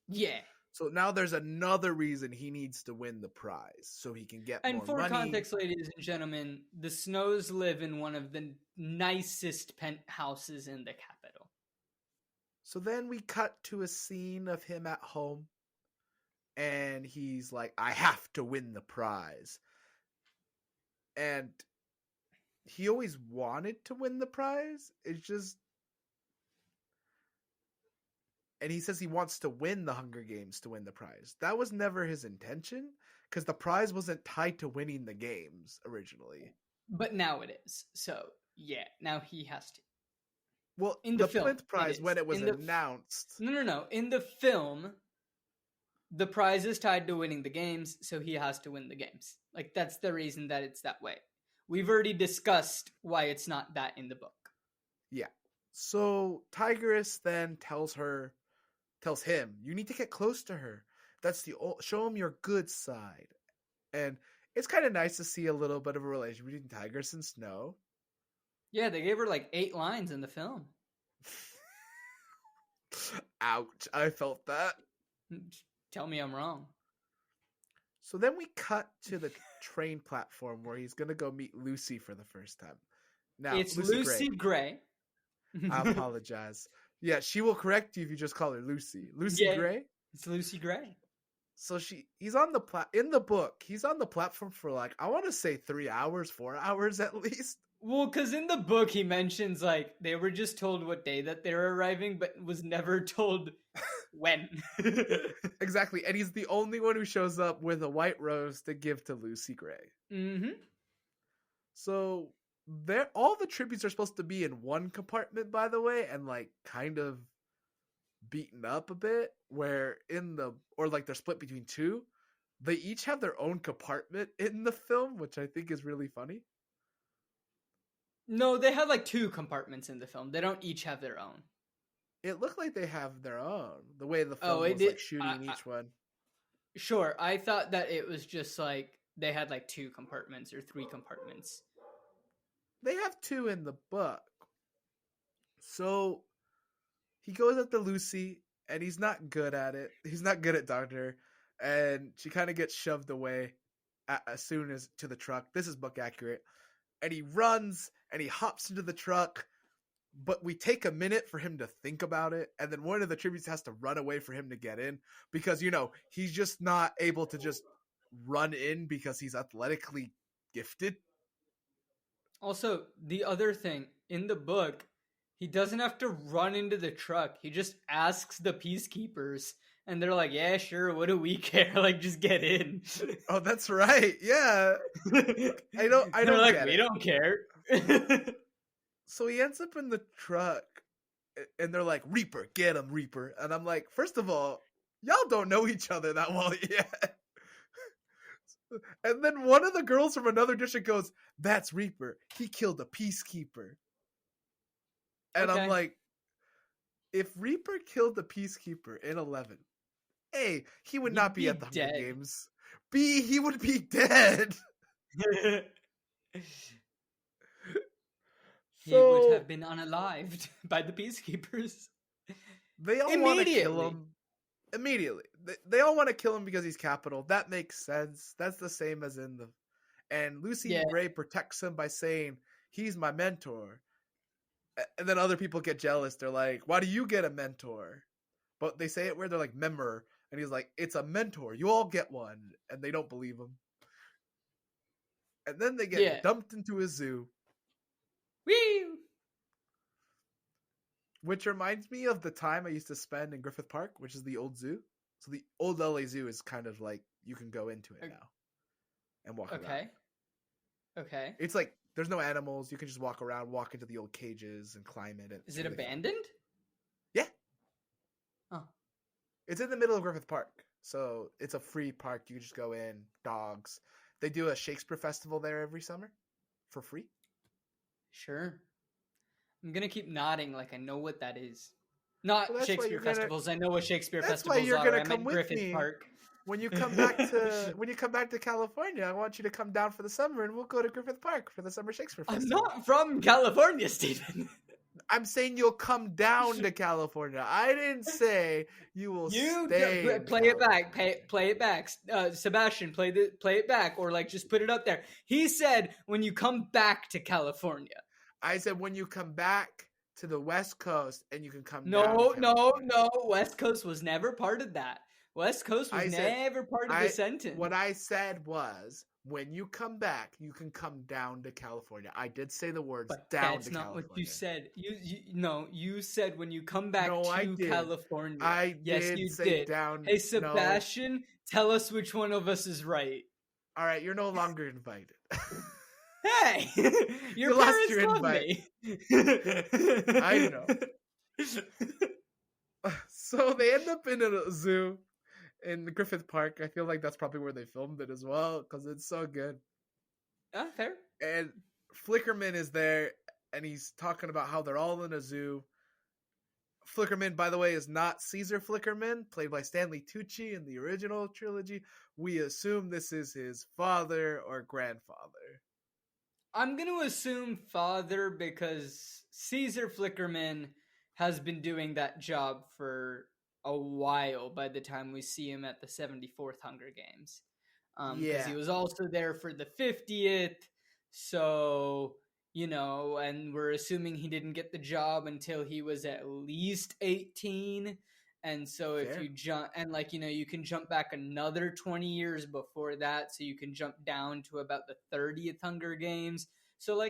Yeah. So now there's another reason he needs to win the prize. So he can get more money. And for context, ladies and gentlemen, the Snows live in one of the nicest penthouses in the capital. So then we cut to a scene of him at home. And he's like, "I have to win the prize." And he always wanted to win the prize. It's just... And he says he wants to win the Hunger Games to win the prize. That was never his intention, because the prize wasn't tied to winning the games originally. But now it is. So, yeah, now he has to. Well, in the Flint prize, when it was announced... No. In the film, the prize is tied to winning the games, so he has to win the games. Like, that's the reason that it's that way. We've already discussed why it's not that in the book. Yeah. So, Tigress then tells him, "You need to get close to her. Show him your good side." And it's kind of nice to see a little bit of a relationship between Tigress and Snow. Yeah, they gave her 8 lines in the film. Ouch, I felt that. Tell me I'm wrong. So then we cut to the train platform where he's going to go meet Lucy for the first time. Now, it's Lucy Gray. I apologize. Yeah, she will correct you if you just call her Lucy. Lucy Gray? It's Lucy Gray. So he's on in the book, he's on the platform for I want to say 3 hours, 4 hours at least. Well, because in the book he mentions they were just told what day that they were arriving, but was never told when. Exactly, and he's the only one who shows up with a white rose to give to Lucy Gray. Mm-hmm. So all the tributes are supposed to be in one compartment, by the way, and kind of beaten up a bit, where they're split between two. They each have their own compartment in the film, which I think is really funny. No, they have 2 compartments in the film. They don't each have their own. It looked like they have their own, the way the film was shooting each one. Sure, I thought that it was just they had like 2 compartments or 3 compartments. They have 2 in the book. So he goes up to Lucy, and he's not good at it. He's not good at dodging her, and she kind of gets shoved away as soon as to the truck. This is book accurate. And he runs, and he hops into the truck, but we take a minute for him to think about it, and then one of the tributes has to run away for him to get in, because, he's just not able to just run in because he's athletically gifted. Also, the other thing, in the book, he doesn't have to run into the truck. He just asks the peacekeepers, and they're like, yeah, sure, what do we care? Like, just get in. Oh, that's right. Yeah. I don't like, get we it. don't care. So he ends up in the truck, and they're like, Reaper, get him, Reaper. And I'm like, first of all, y'all don't know each other that well yet. And then one of the girls from another district goes, that's Reaper. He killed a peacekeeper. And Okay. I'm like, if Reaper killed the peacekeeper in 11, A, he would not be at the Hunger Games. B, he would be dead. He would have been unalived by the peacekeepers. They all want to kill him. Immediately. They all want to kill him because he's capital. That makes sense. That's the same as in the... And Lucy Gray protects him by saying, he's my mentor. And then other people get jealous. They're like, why do you get a mentor? But they say it where they're like, member. And he's like, it's a mentor. You all get one. And they don't believe him. And then they get dumped into a zoo. Whee! Which reminds me of the time I used to spend in Griffith Park, which is the old zoo. So the old LA Zoo is kind of like, you can go into it now and walk around. Okay. It's like, there's no animals. You can just walk around, walk into the old cages and climb it. Is it abandoned? Fun. Yeah. Oh. It's in the middle of Griffith Park. So it's a free park. You can just go in, dogs. They do a Shakespeare festival there every summer for free. Sure. I'm going to keep nodding like I know what that is. Not Shakespeare festivals. I know what Shakespeare festivals are. That's why you're going to come with Griffith me. Park. When you come back to California, I want you to come down for the summer, and we'll go to Griffith Park for the summer Shakespeare festival. I'm not from California, Stephen. I'm saying you'll come down to California. I didn't say you will stay. Play it back. Play it back. Sebastien, play it back, or like just put it up there. He said when you come back to California. I said when you come back to the West Coast and you can come down. No. West Coast was never part of that. West Coast was never part of the sentence. What I said was, when you come back, you can come down to California. I did say the words down to California. That's not what you said. You said when you come back to California. I did say down. Hey, Sebastien, tell us which one of us is right. All right, you're no longer invited. Hey, your parents love me. I know. So they end up in a zoo in Griffith Park. I feel like that's probably where they filmed it as well, because it's so good. Fair. And Flickerman is there, and he's talking about how they're all in a zoo. Flickerman, by the way, is not Caesar Flickerman, played by Stanley Tucci in the original trilogy. We assume this is his father or grandfather. I'm going to assume father because Caesar Flickerman has been doing that job for a while by the time we see him at the 74th Hunger Games. Because he was also there for the 50th. So, and we're assuming he didn't get the job until he was at least 18. And so if you jump, and you can jump back another 20 years before that. So you can jump down to about the 30th Hunger Games. So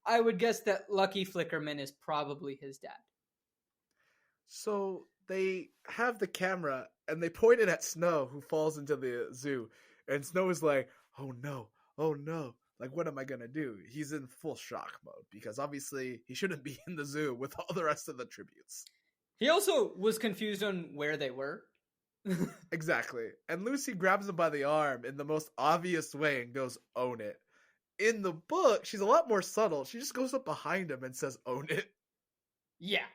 I would guess that Lucky Flickerman is probably his dad. So they have the camera and they point it at Snow, who falls into the zoo. And Snow is like, oh no. Like, what am I going to do? He's in full shock mode because obviously he shouldn't be in the zoo with all the rest of the tributes. He also was confused on where they were. Exactly. And Lucy grabs him by the arm in the most obvious way and goes, own it. In the book, she's a lot more subtle. She just goes up behind him and says, own it. Yeah.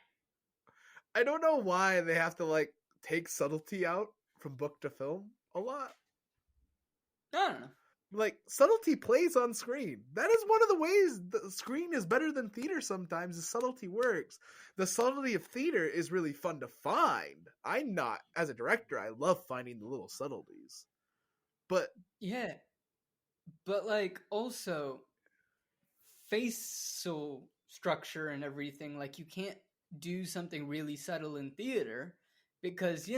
I don't know why they have to take subtlety out from book to film a lot. I don't know. Like, subtlety plays on screen. That is one of the ways the screen is better than theater sometimes, is subtlety works. The subtlety of theater is really fun to find. As a director, I love finding the little subtleties. But Yeah, but like also facial structure and everything, like you can't do something really subtle in theater because,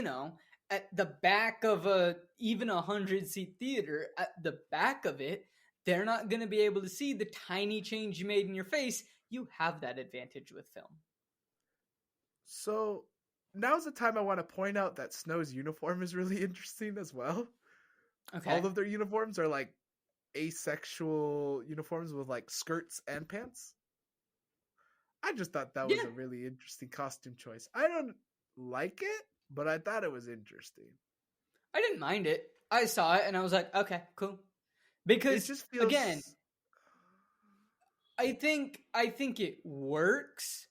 at the back of even 100-seat theater, at the back of it, they're not going to be able to see the tiny change you made in your face. You have that advantage with film. so now's the time I want to point out that Snow's uniform is really interesting as well. Okay. All of their uniforms are like asexual uniforms with like skirts and pants. I just thought that was Yeah, a really interesting costume choice. I don't like it, but I thought it was interesting. I didn't mind it. I saw it and I was like, okay, cool. It Because just feels again, I think it works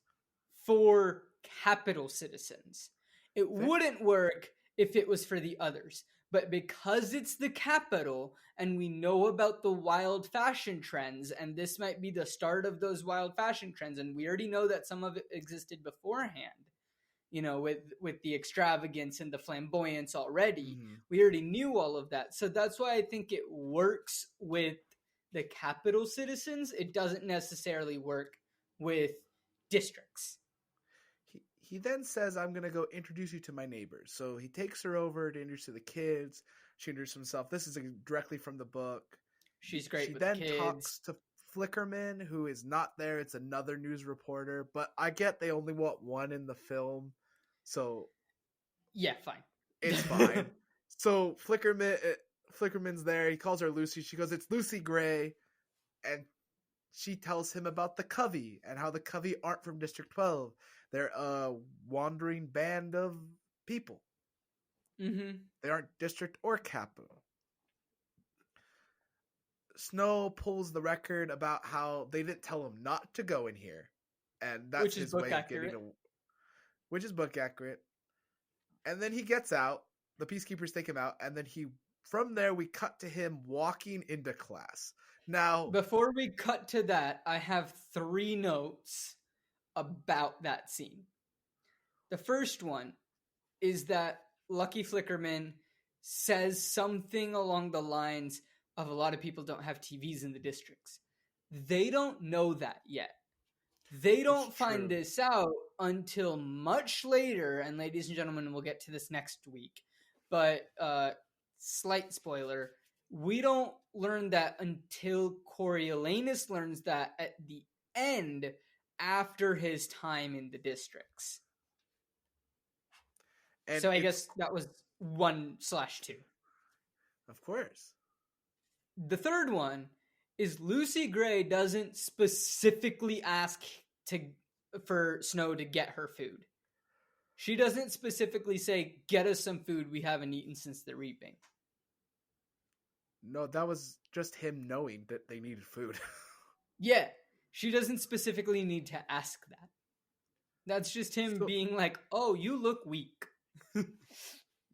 for capital citizens. It fair. wouldn't work if it was for the others. But because it's the capital and we know about the wild fashion trends, and this might be the start of those wild fashion trends, and we already know that some of it existed beforehand, with the extravagance and the flamboyance already. Mm-hmm. We already knew all of that. So that's why I think it works with the capital citizens. It doesn't necessarily work with districts. He then says, I'm going to go introduce you to my neighbors. So he takes her over to introduce to the kids. She introduces himself. This is directly from the book. She's great She with then kids. talks to Flickerman, who is not there. It's another news reporter. But I get they only want one in the film. So yeah, fine. it's fine. So Flickerman's there. He calls her Lucy. She goes, it's Lucy Gray. And she tells him about the Covey and how the Covey aren't from District 12. They're a wandering band of people. Mm-hmm. They aren't district or capital. Snow pulls the record about how they didn't tell him not to go in here. And that's his way of getting which is book accurate. And then he gets out. The peacekeepers take him out. And then from there, we cut to him walking into class. Now, before we cut to that, I have 3 notes about that scene. The first one is that Lucky Flickerman says something along the lines of a lot of people don't have TVs in the districts. They don't know that yet. They don't find this out until much later, and ladies and gentlemen, we'll get to this next week. But slight spoiler, we don't learn that until Coriolanus learns that at the end after his time in the districts. And so I guess that was 1/2. Of course. The third one is Lucy Gray doesn't specifically ask for Snow to get her food. She doesn't specifically say, get us some food we haven't eaten since the reaping. No, that was just him knowing that they needed food. Yeah, she doesn't specifically need to ask that. That's just him being like, oh, you look weak.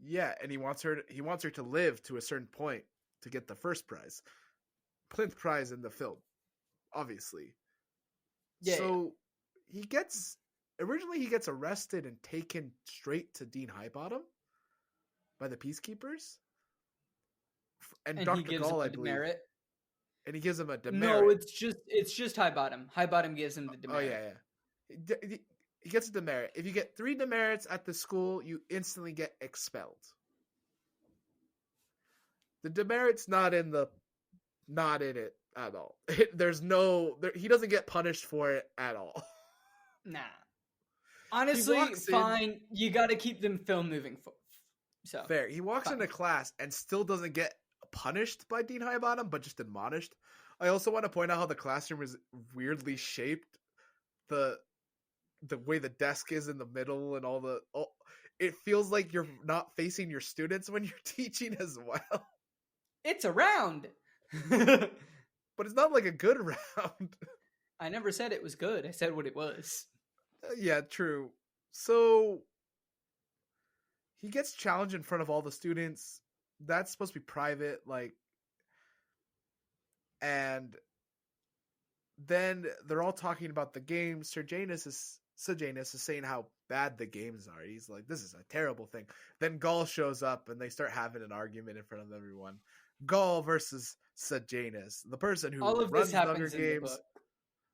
Yeah, and he wants her to live to a certain point to get the first prize. Plinth prize in the film, obviously. Yeah. So he gets arrested and taken straight to Dean Highbottom by the peacekeepers. And Dr. Gall, I believe. Demerit. And he gives him a demerit. No, it's just Highbottom. Highbottom gives him the demerit. Oh yeah. He gets a demerit. If you get 3 demerits at the school, you instantly get expelled. The demerit's not in it at all. He doesn't get punished for it at all. Nah. Honestly, fine. You got to keep the film moving forward. So fair. He walks into class and still doesn't get punished by Dean Highbottom, but just admonished. I also want to point out how the classroom is weirdly shaped. The way the desk is in the middle and it feels like you're not facing your students when you're teaching as well. It's a round. But it's not like a good round. I never said it was good. I said what it was. Yeah, true. So he gets challenged in front of all the students. That's supposed to be private. Like, And then they're all talking about the game. Sejanus is saying how bad the games are. He's like, this is a terrible thing. Then Gaul shows up and they start having an argument in front of everyone. Gaul versus Sejanus, the person who All of runs this the Hunger happens in the Games book.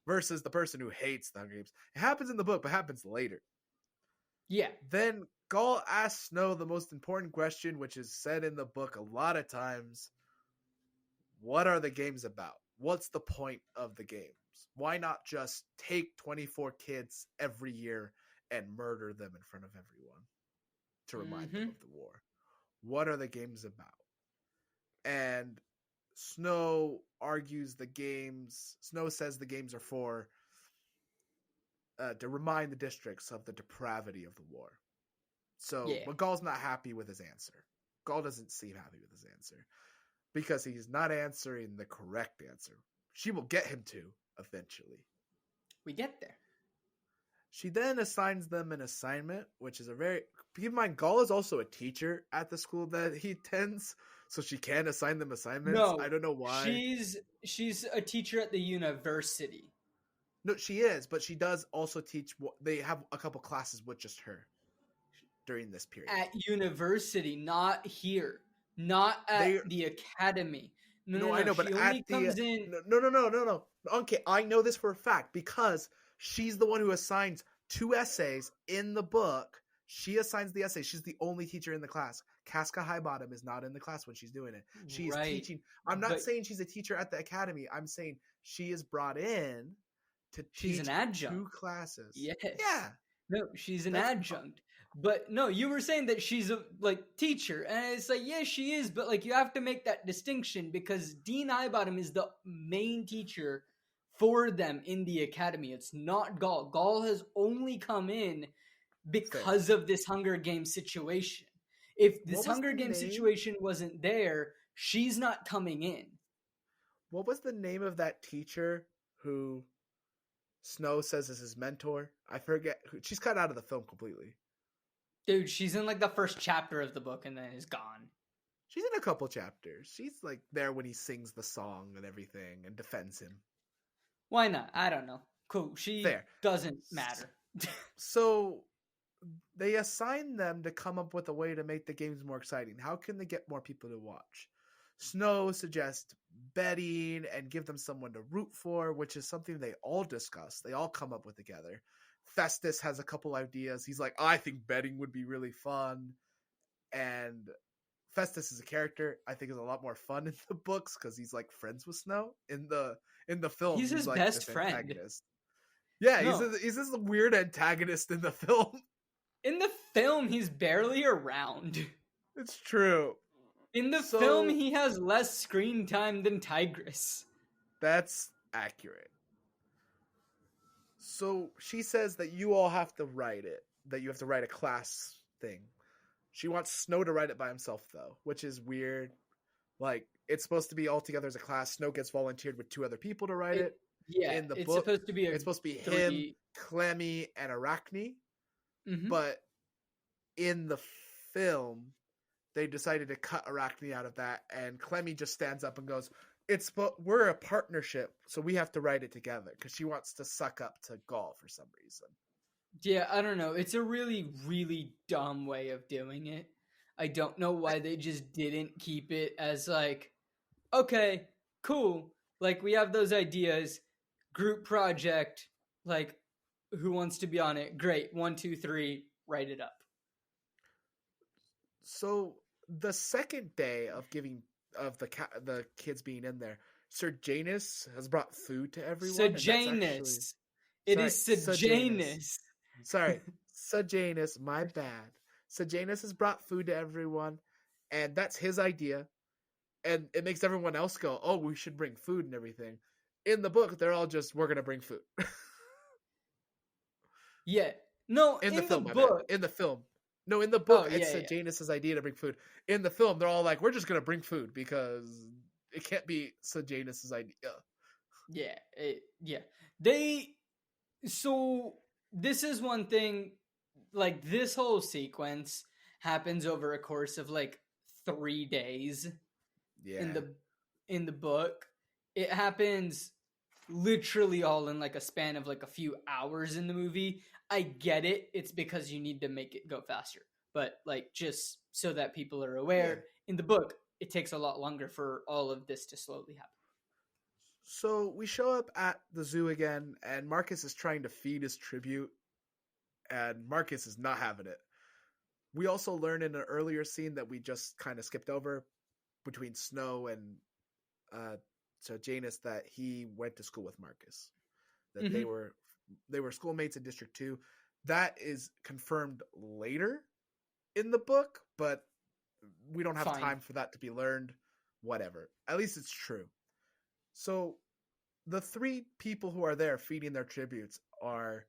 versus the person who hates the Hunger Games. It happens in the book, but happens later. Yeah. Then Gaul asks Snow the most important question, which is said in the book a lot of times. What are the games about? What's the point of the games? Why not just take 24 kids every year and murder them in front of everyone to remind them of the war? What are the games about? And Snow argues the games. Snow says the games are for to remind the districts of the depravity of the war. So, but Gaul's not happy with his answer. Gaul doesn't seem happy with his answer because he's not answering the correct answer. She will get him to eventually. We get there. She then assigns them an assignment, which is a very... Keep in mind, Gaul is also a teacher at the school that he attends, so she can assign them assignments. No, I don't know why. She's a teacher at the university. No, she is, but she does also teach... They have a couple classes with just her during this period. At university, not here. Not at the academy. No, I know, but at the... No. Okay, I know this for a fact because she's the one who assigns 2 essays in the book. She assigns the essays. She's the only teacher in the class. Casca Highbottom is not in the class when she's doing it. She's teaching. I'm not saying she's a teacher at the academy. I'm saying she is brought in to teach an adjunct. 2 classes. Yes. Yeah. No, she's an adjunct. But no, you were saying that she's a teacher, and it's like, yeah, she is, but you have to make that distinction because Dean Highbottom is the main teacher for them in the academy. It's not Gaul. Gaul has only come in because of this Hunger Games situation. If this Hunger Games situation wasn't there, she's not coming in. What was the name of that teacher who Snow says is his mentor? I forget. She's cut out of the film completely. Dude, she's in the first chapter of the book and then is gone. She's in a couple chapters. She's there when he sings the song and everything and defends him. Why not? I don't know. Cool. She doesn't matter. So they assign them to come up with a way to make the games more exciting. How can they get more people to watch? Snow suggests betting and give them someone to root for, which is something they all discuss. They all come up with together. Festus has a couple ideas. He's like, I think betting would be really fun. And Festus is a character I think is a lot more fun in the books because he's friends with Snow. In the film, he's his best friend. Antagonist. Yeah, no. he's this weird antagonist in the film. In the film, he's barely around. It's true. In the film, he has less screen time than Tigris. That's accurate. So she says that you all have to write it, that you have to write a class thing. She wants Snow to write it by himself, though, which is weird. It's supposed to be all together as a class. Snow gets volunteered with 2 other people to write it. Yeah, in the it's book, supposed to be it's supposed to be him, Clemmy, and Arachne. Mm-hmm. But in the film, they decided to cut Arachne out of that, and Clemmy just stands up and goes, we're a partnership, so we have to write it together, because she wants to suck up to Gaul for some reason. Yeah, I don't know. It's a really, really dumb way of doing it. I don't know why they just didn't keep it as okay, cool. We have those ideas, group project, who wants to be on it? Great, 1, 2, 3, write it up. So the second day of the kids being in there, Sir Janus has brought food to everyone. Sejanus. It is Sejanus. Sorry, Sejanus, my bad. Sejanus has brought food to everyone, and that's his idea. And it makes everyone else go, oh, we should bring food and everything. In the book, they're all just, we're going to bring food. Yeah. No, in the book. In the film. No, in the book, it's Sejanus' idea to bring food. In the film, they're all like, we're just going to bring food because it can't be Sejanus' idea. Yeah. So, this is one thing, this whole sequence happens over a course of 3 days. Yeah. In the book. it happens literally all in like a span of like a few hours in the movie. I get it. It's because you need to make it go faster. But like just so that people are Yeah. aware, in the book, it takes a lot longer for all of this to slowly happen. So we show up at the zoo again, and Marcus is trying to feed his tribute, and Marcus is not having it. We also learn in an earlier scene that we just kind of skipped over between Snow and uh, so Janus that he went to school with Marcus. That Mm-hmm. they were schoolmates in District 2. That is confirmed later in the book, but we don't have Fine. time for that to be learned. Whatever. At least it's true. So the three people who are there feeding their tributes are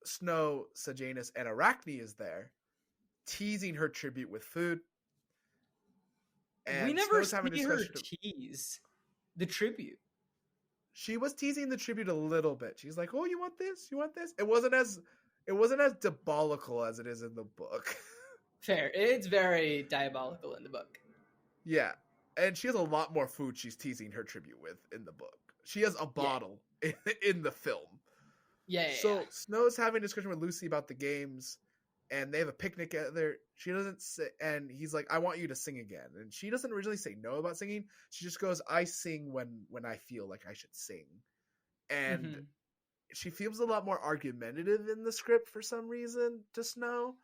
Snow, Sejanus, and Arachne is there, teasing her tribute with food. And We never Snow's having a see her discussion. tease the tribute. She was teasing the tribute a little bit. She's like, "Oh, you want this? You want this?" It wasn't as diabolical as it is in the book. Fair. It's very diabolical in the book. Yeah. And she has a lot more food she's teasing her tribute with in the book. She has a bottle in the film. Yeah. So Snow's having a discussion with Lucy about the games, and they have a picnic together. She doesn't say, and he's like, "I want you to sing again." And she doesn't originally say no about singing. She just goes, "I sing when I feel like I should sing." And Mm-hmm. she feels a lot more argumentative in the script for some reason to Snow,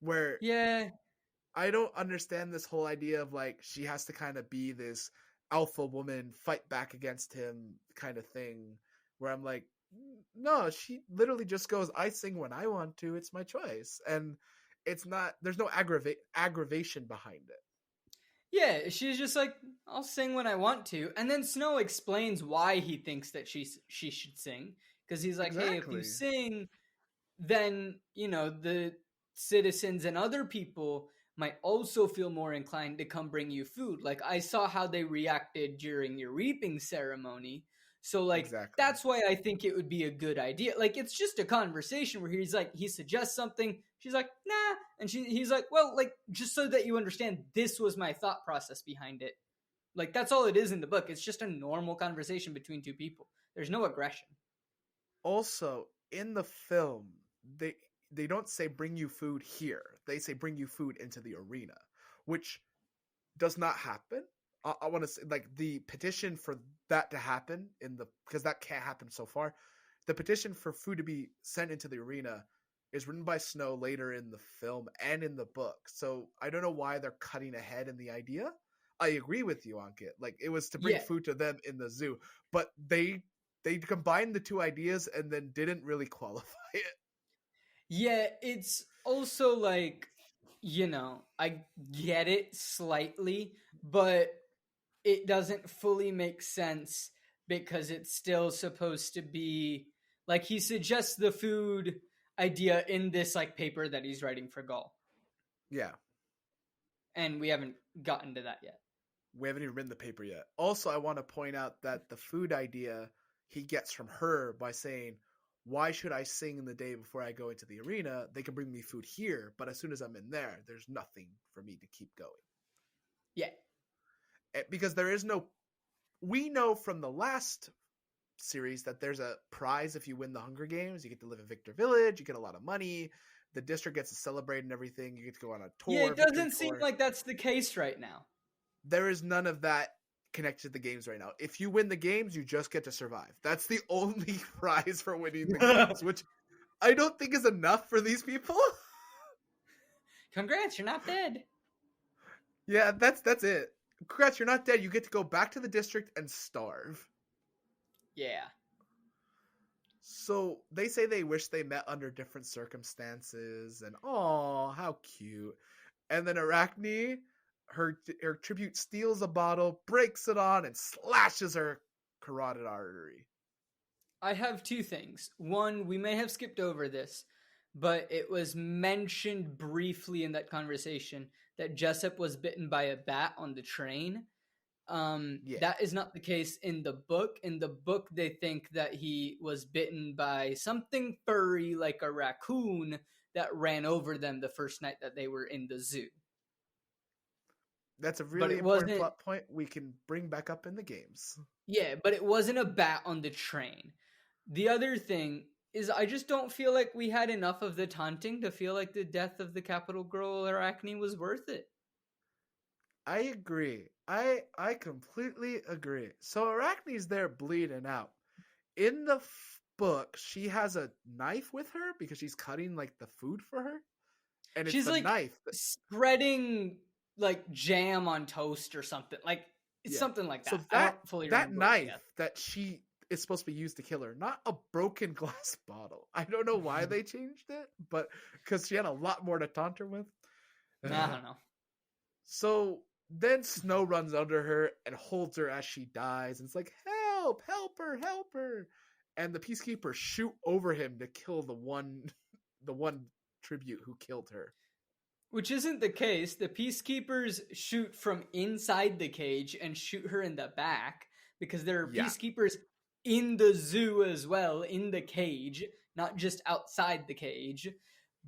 where Yeah. I don't understand this whole idea of like she has to kind of be this alpha woman, fight back against him kind of thing, where I'm like, no, she literally just goes, "I sing when I want to, it's my choice." And it's not, there's no aggravation behind it. Yeah, she's just like, I'll sing when I want to. And then Snow explains why he thinks that she should sing. Because he's like, hey, if you Exactly. sing, then, the citizens and other people might also feel more inclined to come bring you food. Like, I saw how they reacted during your reaping ceremony. So, like, Exactly. that's why I think it would be a good idea. Like, it's just a conversation where he's like, he suggests something. She's like, nah. And he's like, well, like, just so that you understand, this was my thought process behind it. Like, that's all it is in the book. It's just a normal conversation between two people. There's no aggression. Also, in the film, they don't say bring you food here. They say bring you food into the arena, which does not happen. I want to say, like, the petition for that to happen because that can't happen so far. The petition for food to be sent into the arena is written by Snow later in the film and in the book. So I don't know why they're cutting ahead in the idea. I agree with you, Ankit. Like, it was to bring food to them in the zoo, but they combined the two ideas and then didn't really qualify it. Yeah, it's also like, I get it slightly, but it doesn't fully make sense because it's still supposed to be like he suggests the food idea in this like paper that he's writing for Gaul. Yeah. And we haven't gotten to that yet. We haven't even written the paper yet. Also, I want to point out that the food idea he gets from her by saying, "Why should I sing the day before I go into the arena? They can bring me food here, but as soon as I'm in there, there's nothing for me to keep going." Yeah. Because there is no... We know from the last series that there's a prize if you win the Hunger Games. You get to live in Victor Village, you get a lot of money, the district gets to celebrate and everything, you get to go on a tour. Yeah, it doesn't seem like that's the case right now. There is none of that connected to the games right now. If you win the games, you just get to survive. That's the only prize for winning the games, which I don't think is enough for these people. Congrats, you're not dead. Yeah, that's it. Congrats, you're not dead. You get to go back to the district and starve. Yeah. So they say they wish they met under different circumstances, and oh, how cute. And then Arachne, her tribute, steals a bottle, breaks it on, and slashes her carotid artery. I have two things. One, we may have skipped over this, but it was mentioned briefly in that conversation that Jessup was bitten by a bat on the train. That is not the case in the book. In the book, they think that he was bitten by something furry like a raccoon that ran over them the first night that they were in the zoo. That's a but really it important wasn't. plot point we can bring back up in the games. Yeah, but it wasn't a bat on the train. The other thing is, I just don't feel like we had enough of the taunting to feel like the death of the capital girl Arachne was worth it. I agree. I completely agree. So Arachne's there bleeding out. In the book, she has a knife with her because she's cutting like the food for her, and it's She's the like knife. spreading like jam on toast or something. Like it's Yeah. something like So that. I don't fully that remember what she knife that she is supposed to be used to kill her, not a broken glass bottle. I don't know why has. they changed it, but because she had a lot more to taunt her with. I don't know. So then Snow runs under her and holds her as she dies, and it's like, "Help! Help her! Help her!" And the peacekeepers shoot over him to kill the one tribute who killed her. Which isn't the case. The peacekeepers shoot from inside the cage and shoot her in the back because there are Yeah. peacekeepers in the zoo as well, in the cage, not just outside the cage.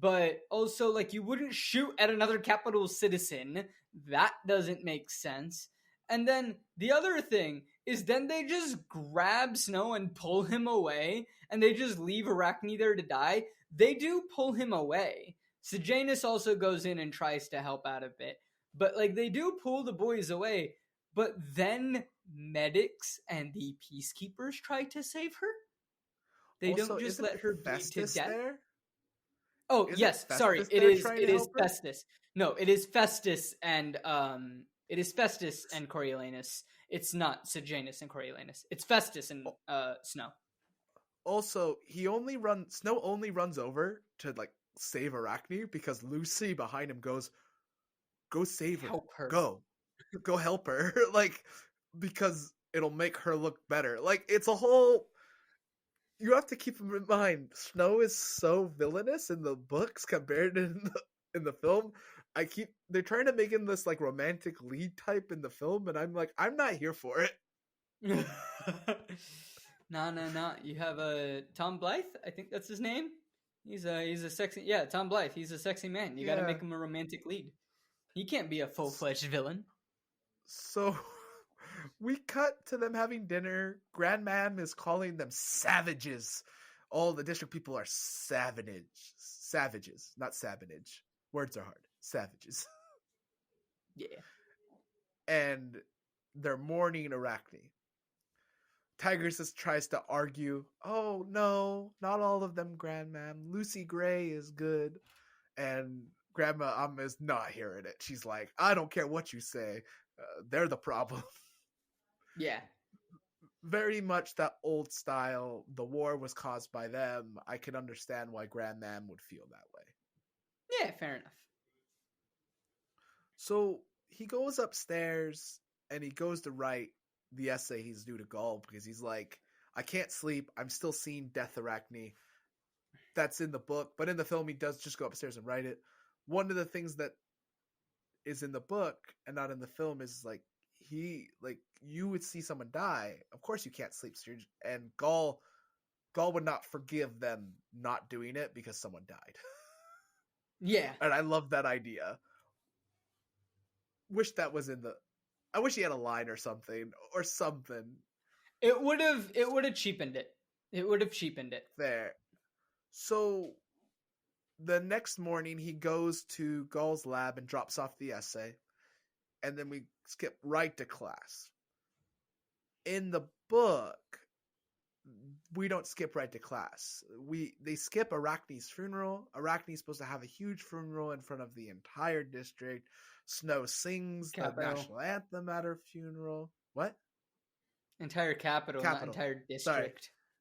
But also, like, you wouldn't shoot at another capital citizen. That doesn't make sense. And then the other thing is then they just grab Snow and pull him away, and they just leave Arachne there to die. They do pull him away. Sejanus also goes in and tries to help out a bit. But, like, they do pull the boys away. But then medics and the peacekeepers try to save her. They Also, don't just isn't let her bleed to Festus death. there? Oh, Isn't yes, sorry. Festus It there is trying it to is help her? Festus. No, it is Festus and Coriolanus. It's not Sejanus and Coriolanus. It's Festus and Snow. Also, Snow only runs over to like save Arachne because Lucy behind him goes, "Go save her. Help her. Go help her." Like, because it'll make her look better. Like, it's a whole. You have to keep in mind, Snow is so villainous in the books compared to in the film. They're trying to make him this like romantic lead type in the film, and I'm like, I'm not here for it. No. You have Tom Blythe. I think that's his name. He's a sexy. Yeah, Tom Blythe. He's a sexy man. You got to make him a romantic lead. He can't be a full-fledged villain. So we cut to them having dinner. Grandmam is calling them savages. All the district people are savages, not sabinage. Words are hard. Savages. Yeah. And they're mourning Arachne. Tigris tries to argue, "Oh no, not all of them, Grandmam. Lucy Gray is good." And Grandma is not hearing it. She's like, "I don't care what you say. They're the problem." Yeah. Very much that old style. The war was caused by them. I can understand why Grandmam would feel that way. Yeah, fair enough. So he goes upstairs and he goes to write the essay he's due to Gaul because he's like, "I can't sleep. I'm still seeing Death Arachne." That's in the book, but in the film he does just go upstairs and write it. One of the things that is in the book and not in the film is like you would see someone die. Of course you can't sleep, and Gaul would not forgive them not doing it because someone died. Yeah. And I love that idea. Wish that was in the. I wish he had a line or something. It would have cheapened it. It would have cheapened it. There. So the next morning he goes to Gaul's lab and drops off the essay. And then we skip right to class. In the book, we don't skip right to class. They skip Arachne's funeral. Arachne's supposed to have a huge funeral in front of the entire district. Snow sings the national anthem at her funeral. What? Entire capital, not entire district. Sorry.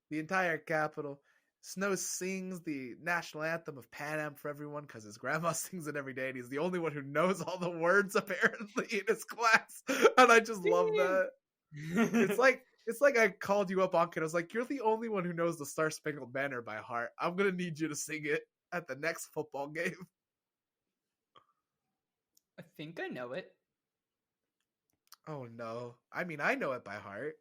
The entire capital. Snow sings the national anthem of Pan Am for everyone because his grandma sings it every day, and he's the only one who knows all the words apparently in his class. And I just love that. It's like I called you up, Ankit. I was like, "You're the only one who knows the Star Spangled Banner by heart. I'm gonna need you to sing it at the next football game." I think I know it. Oh no! I mean, I know it by heart.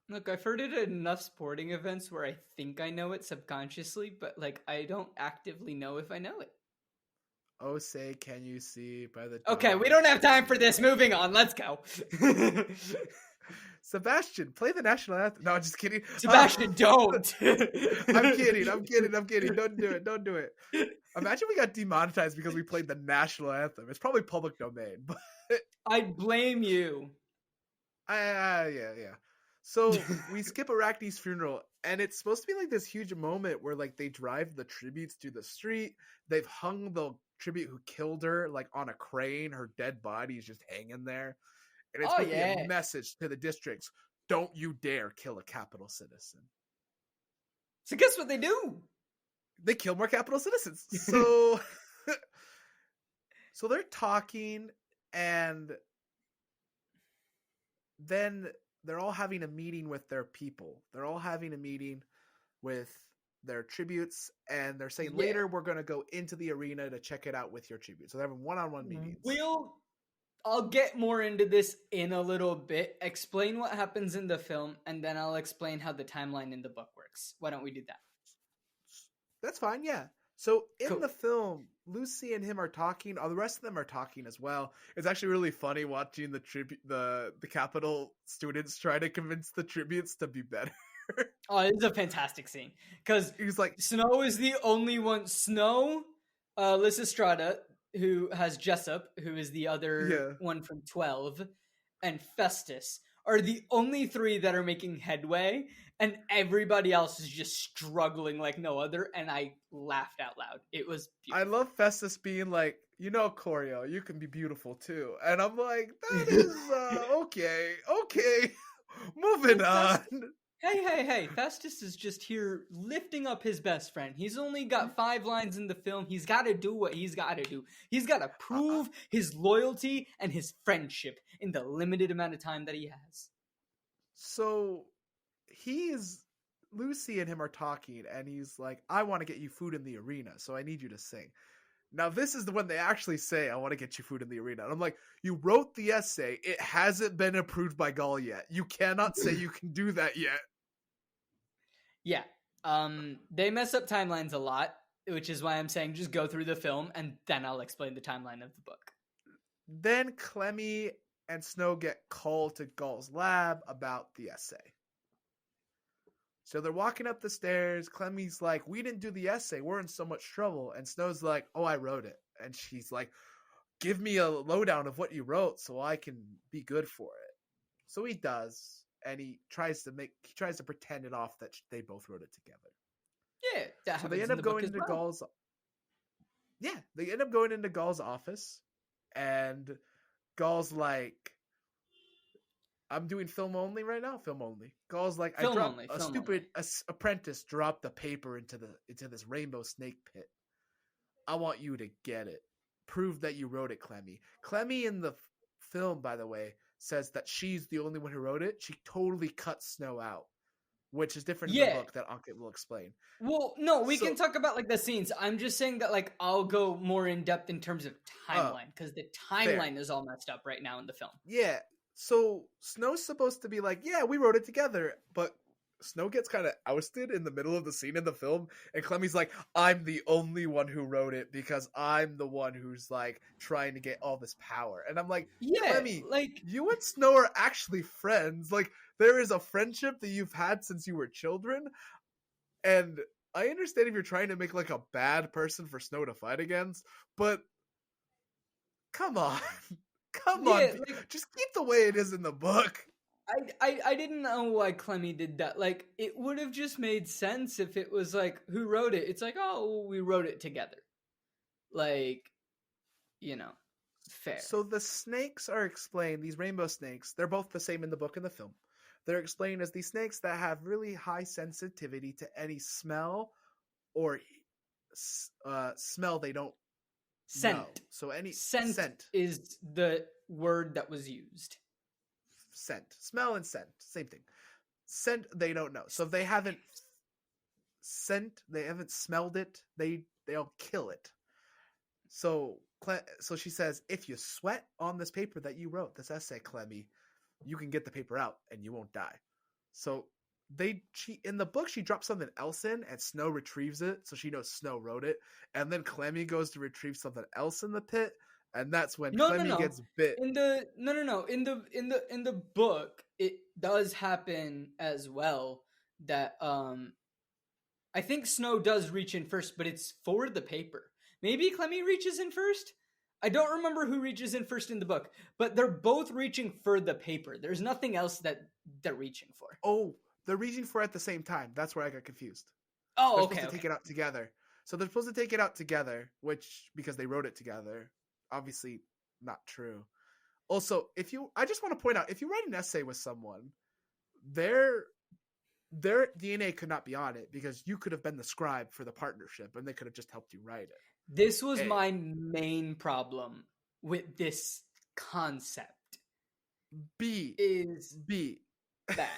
Look, I've heard it at enough sporting events where I think I know it subconsciously, but like I don't actively know if I know it. Oh, say, can you see by the Okay, we dawn's don't have time for early this. Moving on. Let's go. Sebastien, play the national anthem. No, I'm just kidding. Sebastian, don't. I'm kidding. Don't do it. Don't do it. Imagine we got demonetized because we played the national anthem. It's probably public domain, but I blame you. yeah. So we skip Arachne's funeral, and it's supposed to be like this huge moment where like they drive the tributes through the street. They've hung the tribute who killed her like on a crane. Her dead body is just hanging there, and it's supposed to be a message to the districts: don't you dare kill a capital citizen. So guess what they do? They kill more capital citizens. So, so they're talking, and then they're all having a meeting with their people. They're all having a meeting with their tributes, and they're saying later we're going to go into the arena to check it out with your tribute. So they're having one-on-one meetings. I'll get more into this in a little bit. Explain what happens in the film, and then I'll explain how the timeline in the book works. Why don't we do that? That's fine, yeah. So in the film, Lucy and him are talking. The rest of them are talking as well. It's actually really funny watching the Capitol students try to convince the tributes to be better. Oh, it's a fantastic scene because he's like, Snow is the only one. Snow, Lysistrata, who has Jessup, who is the other one from 12, and Festus are the only three that are making headway, and everybody else is just struggling like no other, and I laughed out loud. It was beautiful. I love Festus being like, Choreo, you can be beautiful too. And I'm like, that is, okay, moving on. Hey, Festus is just here lifting up his best friend. He's only got 5 lines in the film. He's got to do what he's got to do. He's got to prove his loyalty and his friendship in the limited amount of time that he has. So Lucy and him are talking, and he's like, I want to get you food in the arena, so I need you to sing. Now, this is the one they actually say, I want to get you food in the arena. And I'm like, you wrote the essay. It hasn't been approved by Gaul yet. You cannot say you can do that yet. Yeah. They mess up timelines a lot, which is why I'm saying just go through the film, and then I'll explain the timeline of the book. Then Clemmy and Snow get called to Gaul's lab about the essay. So they're walking up the stairs. Clemmy's like, we didn't do the essay. We're in so much trouble. And Snow's like, oh, I wrote it. And she's like, give me a lowdown of what you wrote so I can be good for it. So he does. And he tries to pretend it off that they both wrote it together. Yeah. So they end up going into Gaul's. Yeah. They end up going into Gaul's office. And Gaul's like, I'm doing film only right now. Film only. Gaul's like, a stupid apprentice dropped the paper into this rainbow snake pit. I want you to get it. Prove that you wrote it, Clemmy. Clemmy in the film, by the way, says that she's the only one who wrote it. She totally cut Snow out, which is different in the book that Ankit will explain. Well, no, we can talk about like the scenes. I'm just saying that like I'll go more in depth in terms of timeline because the timeline is all messed up right now in the film. Yeah. So Snow's supposed to be like, yeah, we wrote it together, but Snow gets kind of ousted in the middle of the scene in the film, and Clemmy's like, I'm the only one who wrote it because I'm the one who's like trying to get all this power. And I'm like, Clemmy, like you and Snow are actually friends. Like there is a friendship that you've had since you were children, and I understand if you're trying to make like a bad person for Snow to fight against, but come on. Come on, like, just keep the way it is in the book. I didn't know why Clemmy did that. Like, it would have just made sense if it was like, who wrote it? It's like, oh, we wrote it together. Like, fair. So the snakes are explained, these rainbow snakes, they're both the same in the book and the film. They're explained as these snakes that have really high sensitivity to any smell or smell they don't Scent. know. So any scent is the word that was used. Scent. Smell and scent. Same thing. Scent they don't know. So if they haven't smelled it, they'll kill it. So she says, if you sweat on this paper that you wrote, this essay, Clemmy, you can get the paper out and you won't die. So in the book she drops something else in and Snow retrieves it, so she knows Snow wrote it, and then Clemmy goes to retrieve something else in the pit, and that's when Clemmy gets bit. In the book it does happen as well that I think Snow does reach in first, but it's for the paper. Maybe Clemmy reaches in first? I don't remember who reaches in first in the book, but they're both reaching for the paper. There's nothing else that they're reaching for. Oh, they're reaching for it at the same time. That's where I got confused. Oh, they're okay. Supposed to take it out together. So they're supposed to take it out together, which, because they wrote it together, obviously not true. Also, I just want to point out, if you write an essay with someone, their DNA could not be on it because you could have been the scribe for the partnership and they could have just helped you write it. This was my main problem with this concept. B. That.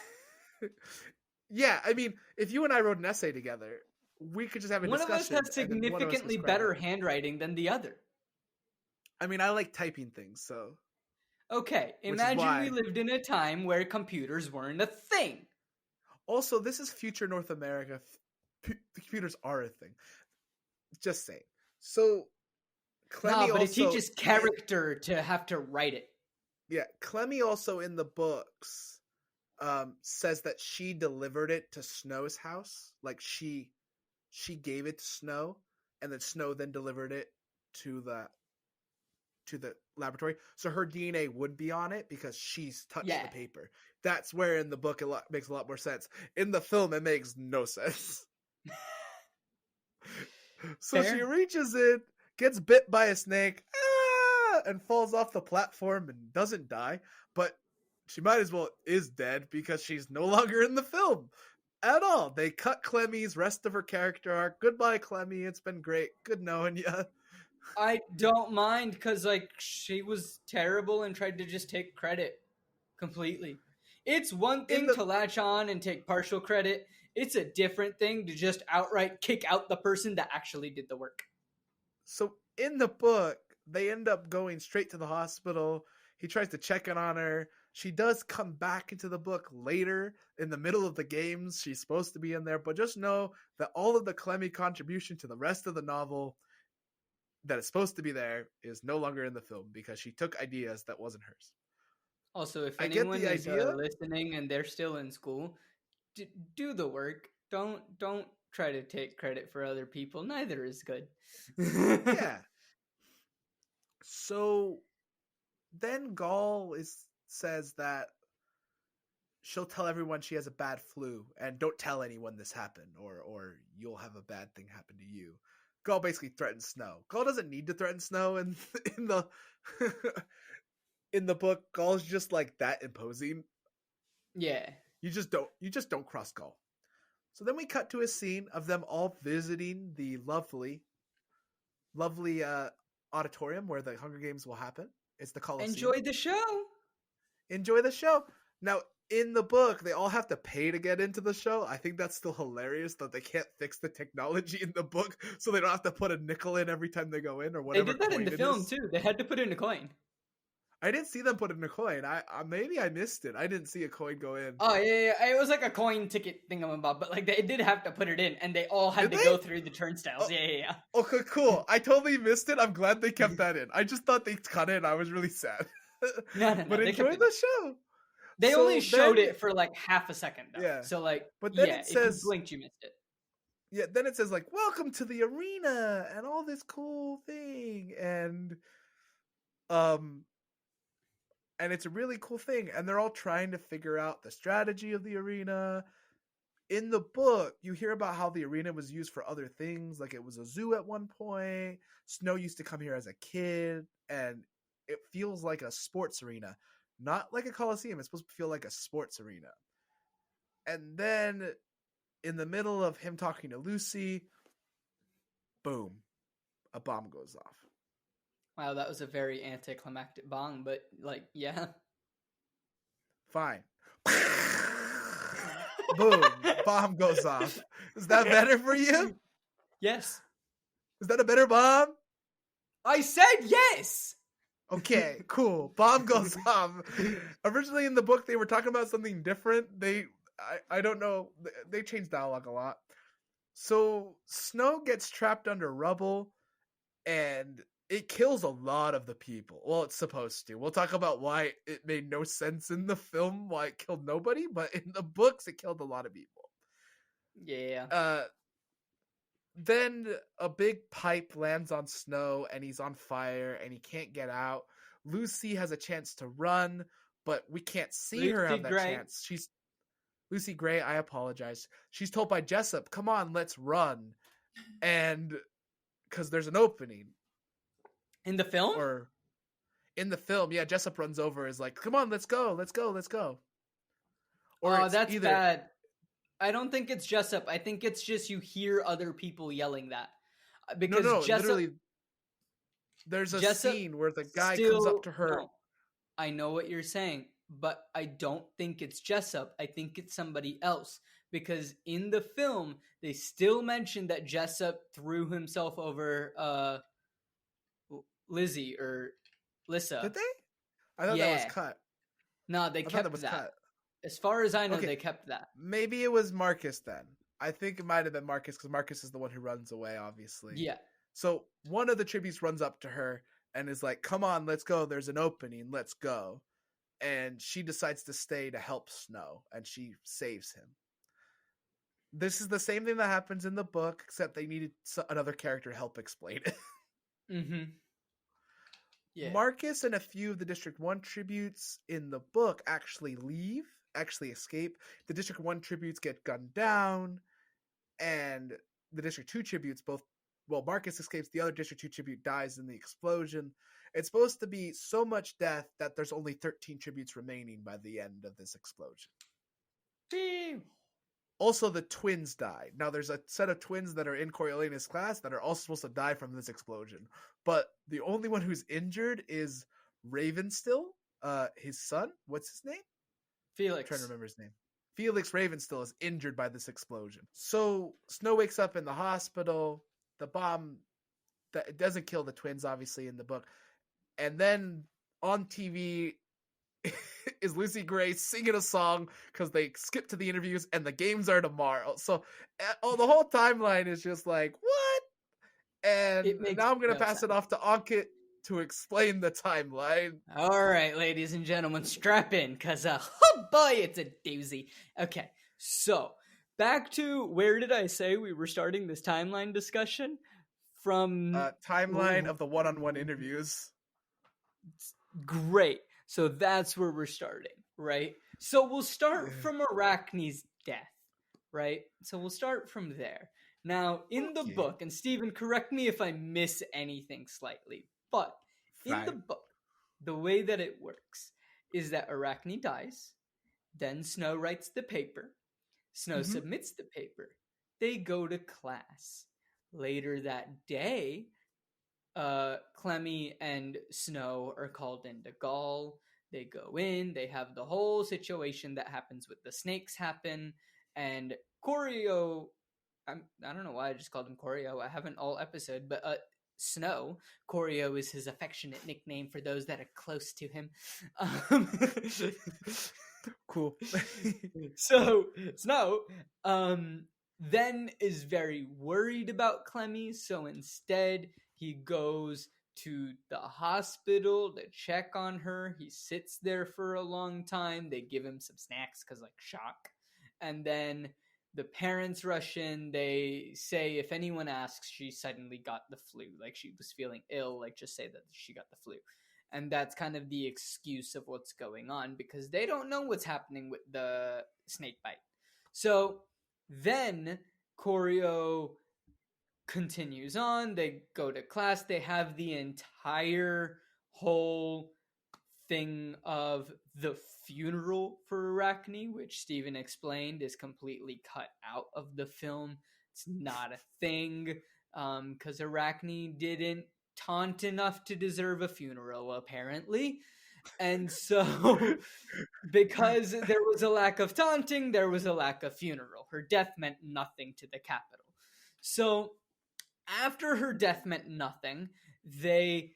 Yeah, I mean, if you and I wrote an essay together, we could just have a discussion. One of us has significantly better handwriting than the other. I mean, I like typing things, so... Okay, imagine we lived in a time where computers weren't a thing. Also, this is future North America. Computers are a thing. Just saying. So, Clemmy but it teaches character to have to write it. Yeah, Clemmy also in the books says that she delivered it to Snow's house. Like, she gave it to Snow, and then Snow then delivered it to the laboratory. So her DNA would be on it because she's touched the paper. That's where in the book it makes a lot more sense. In the film, it makes no sense. So Fair. She reaches in, gets bit by a snake, and falls off the platform and doesn't die. But she might as well is dead because she's no longer in the film at all. They cut Clemmy's rest of her character arc. Goodbye, Clemmy. It's been great. Good knowing you. I don't mind because, like, she was terrible and tried to just take credit completely. It's one thing to latch on and take partial credit. It's a different thing to just outright kick out the person that actually did the work. So in the book, they end up going straight to the hospital. He tries to check in on her. She does come back into the book later in the middle of the games. She's supposed to be in there, but just know that all of the Clemmy contribution to the rest of the novel that is supposed to be there is no longer in the film because she took ideas that wasn't hers. Also, if anyone is listening and they're still in school, do the work. Don't try to take credit for other people. Neither is good. Yeah. So then Gall says that she'll tell everyone she has a bad flu and don't tell anyone this happened or you'll have a bad thing happen to you. Gall basically threatens Snow. Gall doesn't need to threaten Snow in the in the book. Gall's just like that imposing. Yeah. You just don't cross Gall. So then we cut to a scene of them all visiting the lovely auditorium where the Hunger Games will happen. It's the Coliseum. Enjoy the show. Now, in the book, they all have to pay to get into the show. I think that's still hilarious that they can't fix the technology in the book, so they don't have to put a nickel in every time they go in or whatever. They did that in the film too. They had to put in a coin. I didn't see them put in a coin. I maybe I missed it. I didn't see a coin go in. Oh yeah. It was like a coin ticket thingamabob, but like they did have to put it in, and they all had to go through the turnstiles. Oh, yeah. Okay, cool. I totally missed it. I'm glad they kept that in. I just thought they cut it. I was really sad. No. But enjoy the show. They only showed it for like half a second, though. Yeah. So like, but then it says, if you blinked, you missed it. Yeah. Then it says like, "Welcome to the arena" and all this cool thing, and it's a really cool thing, and they're all trying to figure out the strategy of the arena. In the book, you hear about how the arena was used for other things, like it was a zoo at one point. Snow used to come here as a kid, and it feels like a sports arena. Not like a Coliseum. It's supposed to feel like a sports arena. And then, in the middle of him talking to Lucy, boom, a bomb goes off. Wow, that was a very anticlimactic bong, but, like, yeah. Fine. Boom, bomb goes off. Is that better for you? Yes. Is that a better bomb? I said yes! Okay, cool. Bomb goes off. Originally in the book, they were talking about something different. I don't know. They change dialogue a lot. So Snow gets trapped under rubble, and it kills a lot of the people. Well, it's supposed to. We'll talk about why it made no sense in the film, why it killed nobody, but in the books, it killed a lot of people. Yeah. Then a big pipe lands on Snow, and he's on fire, and he can't get out. Lucy has a chance to run, but we can't see her have that chance. She's Lucy Gray, I apologize. She's told by Jessup, come on, let's run. And because there's an opening. In the film? Or in the film, yeah, Jessup runs over, is like, come on, let's go. Or that's bad. I don't think it's Jessup. I think it's just you hear other people yelling that. Because Jessup, literally, there's a scene where the guy comes up to her. No, I know what you're saying, but I don't think it's Jessup. I think it's somebody else. Because in the film, they still mention that Jessup threw himself over Lizzie or Lissa. Did they? I thought that was cut. No, they kept that. Cut. As far as I know, they kept that. Maybe it was Marcus then. I think it might have been Marcus, because Marcus is the one who runs away, obviously. Yeah. So one of the tributes runs up to her and is like, come on, let's go. There's an opening. Let's go. And she decides to stay to help Snow, and she saves him. This is the same thing that happens in the book, except they needed another character to help explain it. Mm-hmm. Yeah. Marcus and a few of the District 1 tributes in the book actually escape. The District 1 tributes get gunned down, and the District 2 tributes Marcus escapes, the other District 2 tribute dies in the explosion. It's supposed to be so much death that there's only 13 tributes remaining by the end of this explosion. Also, the twins die. Now, there's a set of twins that are in Coriolanus' class that are also supposed to die from this explosion. But the only one who's injured is Ravenstill, his son. What's his name? Felix. I'm trying to remember his name. Felix Ravenstill is injured by this explosion. So Snow wakes up in the hospital. The bomb, it doesn't kill the twins, obviously, in the book. And then on TV is Lucy Gray singing a song because they skip to the interviews and the games are tomorrow. So the whole timeline is just like, what? And now I'm going to pass it off to Ankit to explain the timeline. All right, ladies and gentlemen, strap in, because, oh boy, it's a doozy. Okay, so back to, where did I say we were starting this timeline discussion? From... timeline of the one-on-one interviews. Great. So that's where we're starting, right? So we'll start from Arachne's death, right? So we'll start from there. Now, in the book, and Stephen, correct me if I miss anything slightly, but in the book, the way that it works is that Arachne dies, then Snow writes the paper, Snow submits the paper, they go to class. Later that day, Clemmy and Snow are called into Gaul. They go in, they have the whole situation that happens with the snakes happen, and Corio, I don't know why I just called him Corio, I haven't all episode, but Snow, Corio is his affectionate nickname for those that are close to him. Cool. So, Snow, then is very worried about Clemmy, so instead he goes to the hospital to check on her. He sits there for a long time. They give him some snacks because, like, shock. And then the parents rush in. They say if anyone asks, she suddenly got the flu. Like, she was feeling ill. Like, just say that she got the flu. And that's kind of the excuse of what's going on because they don't know what's happening with the snake bite. So then Corio continues on. They go to class. They have the entire whole thing of the funeral for Arachne, which Stephen explained is completely cut out of the film. It's not a thing because Arachne didn't taunt enough to deserve a funeral, apparently. And so, because there was a lack of taunting, there was a lack of funeral. Her death meant nothing to the capital. So, after her death meant nothing, they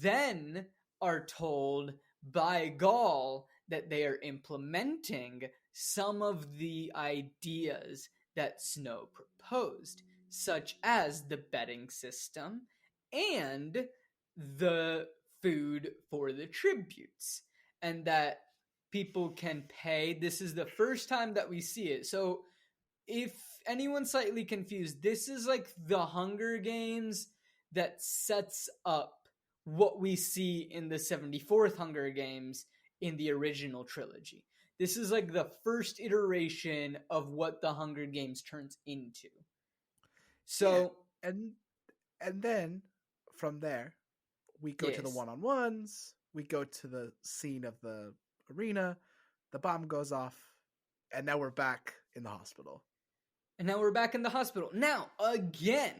then are told by Gaul that they are implementing some of the ideas that Snow proposed, such as the betting system and the food for the tributes, and that people can pay. This is the first time that we see it. So if anyone's slightly confused, this is like the Hunger Games that sets up what we see in the 74th Hunger Games in the original trilogy. This is like the first iteration of what the Hunger Games turns into. So and then from there, we go to the one-on-ones. We go to the scene of the arena. The bomb goes off, and now we're back in the hospital. Now, again,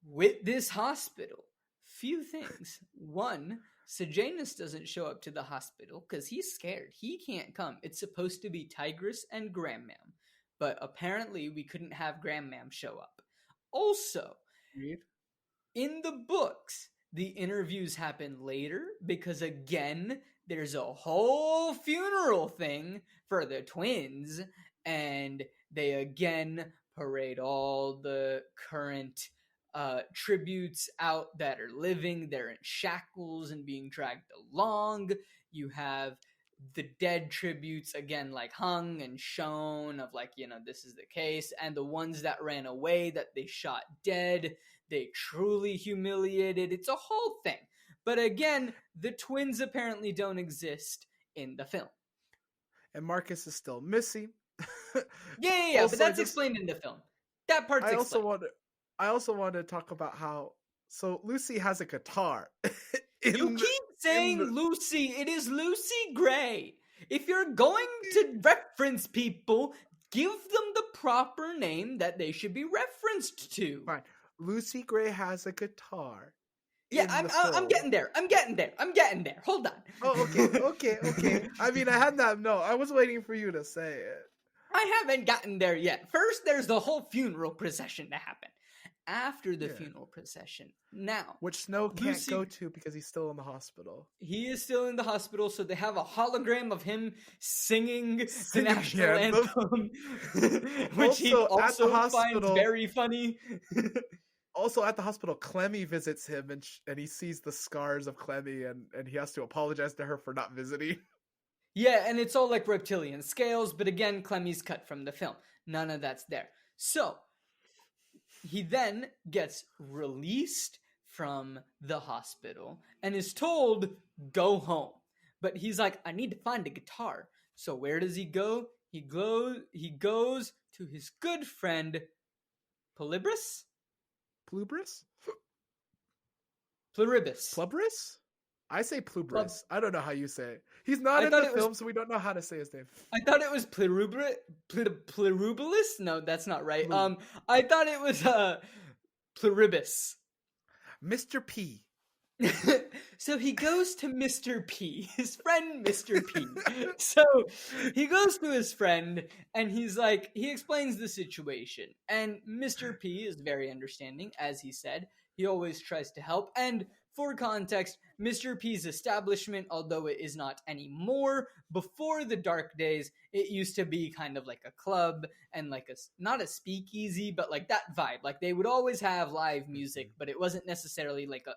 with this hospital, few things. One, Sejanus doesn't show up to the hospital because he's scared. He can't come. It's supposed to be Tigress and Grandmam, but apparently we couldn't have Grandmam show up. Also, in the books, the interviews happen later because, again, there's a whole funeral thing for the twins, and they again parade all the current tributes out that are living. They're in shackles and being dragged along. You have the dead tributes again, like hung and shown of like, this is the case, and the ones that ran away that they shot dead, they truly humiliated. It's a whole thing. But again, the twins apparently don't exist in the film. And Marcus is still missing. Yeah, but that's explained in the film. That part's explained. I also want to talk about how Lucy has a guitar. You keep saying Lucy. It is Lucy Gray. If you're going to reference people, give them the proper name that they should be referenced to. Fine. Lucy Gray has a guitar. Yeah, I'm getting there. Hold on. Oh, okay. I mean, I had that. No, I was waiting for you to say it. I haven't gotten there yet. First, there's the whole funeral procession to happen. After the funeral procession, now, which Snow can't go to because he's still in the hospital. He is still in the hospital, so they have a hologram of him singing the national anthem, which he also finds very funny. Also, at the hospital, Clemmy visits him, and he sees the scars of Clemmy, and he has to apologize to her for not visiting. Yeah, and it's all like reptilian scales, but again, Clemmy's cut from the film. None of that's there. So he then gets released from the hospital and is told, go home. But he's like, I need to find a guitar. So where does he go? He goes to his good friend, Pluribus? I say Pluribus. I don't know how you say it. He's not in the film, so we don't know how to say his name. I thought it was Pluribulus. No, that's not right. I thought it was Pluribus. Mr. P. So he goes to Mr. P, his friend Mr. P. So he goes to his friend and he's like, he explains the situation. And Mr. P is very understanding, as he said. He always tries to help. And for context, Mr. P's establishment, although it is not anymore, before the dark days, it used to be kind of like a club and like not a speakeasy, but like that vibe. Like they would always have live music, but it wasn't necessarily like a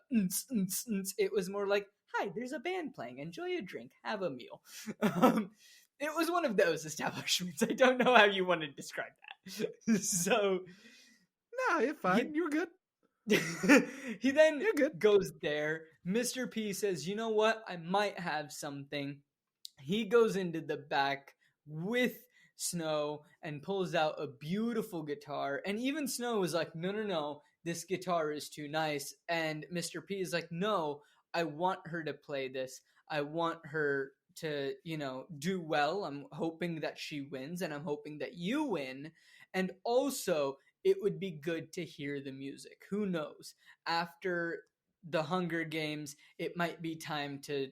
it was more like, hi, there's a band playing, enjoy a drink, have a meal. It was one of those establishments. I don't know how you want to describe that. So, no, you're fine. You're good. He then goes there. Mr. P says, you know what? I might have something. He goes into the back with Snow and pulls out a beautiful guitar. And even Snow is like, no, this guitar is too nice. And Mr. P is like, no, I want her to play this. I want her to, do well. I'm hoping that she wins, and I'm hoping that you win. And also, it would be good to hear the music. Who knows? After the Hunger Games, it might be time to,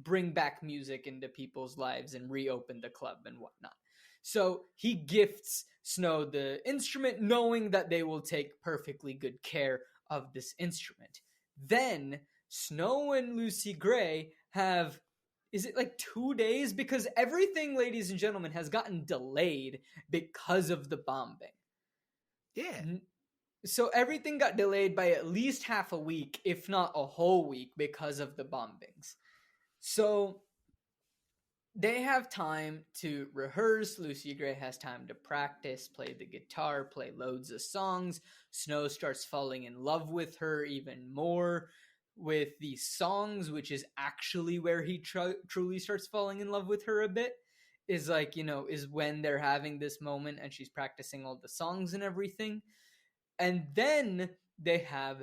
bring back music into people's lives and reopen the club and whatnot. So he gifts Snow the instrument, knowing that they will take perfectly good care of this instrument. Then Snow and Lucy Gray have is it like 2 days? Because everything, ladies and gentlemen, has gotten delayed because of the bombing. Yeah. So everything got delayed by at least half a week, if not a whole week, because of the bombings. So they have time to rehearse. Lucy Gray has time to practice, play the guitar, play loads of songs. Snow starts falling in love with her even more with these songs, which is actually where he truly starts falling in love with her a bit. Is like, is when they're having this moment and she's practicing all the songs and everything. And then they have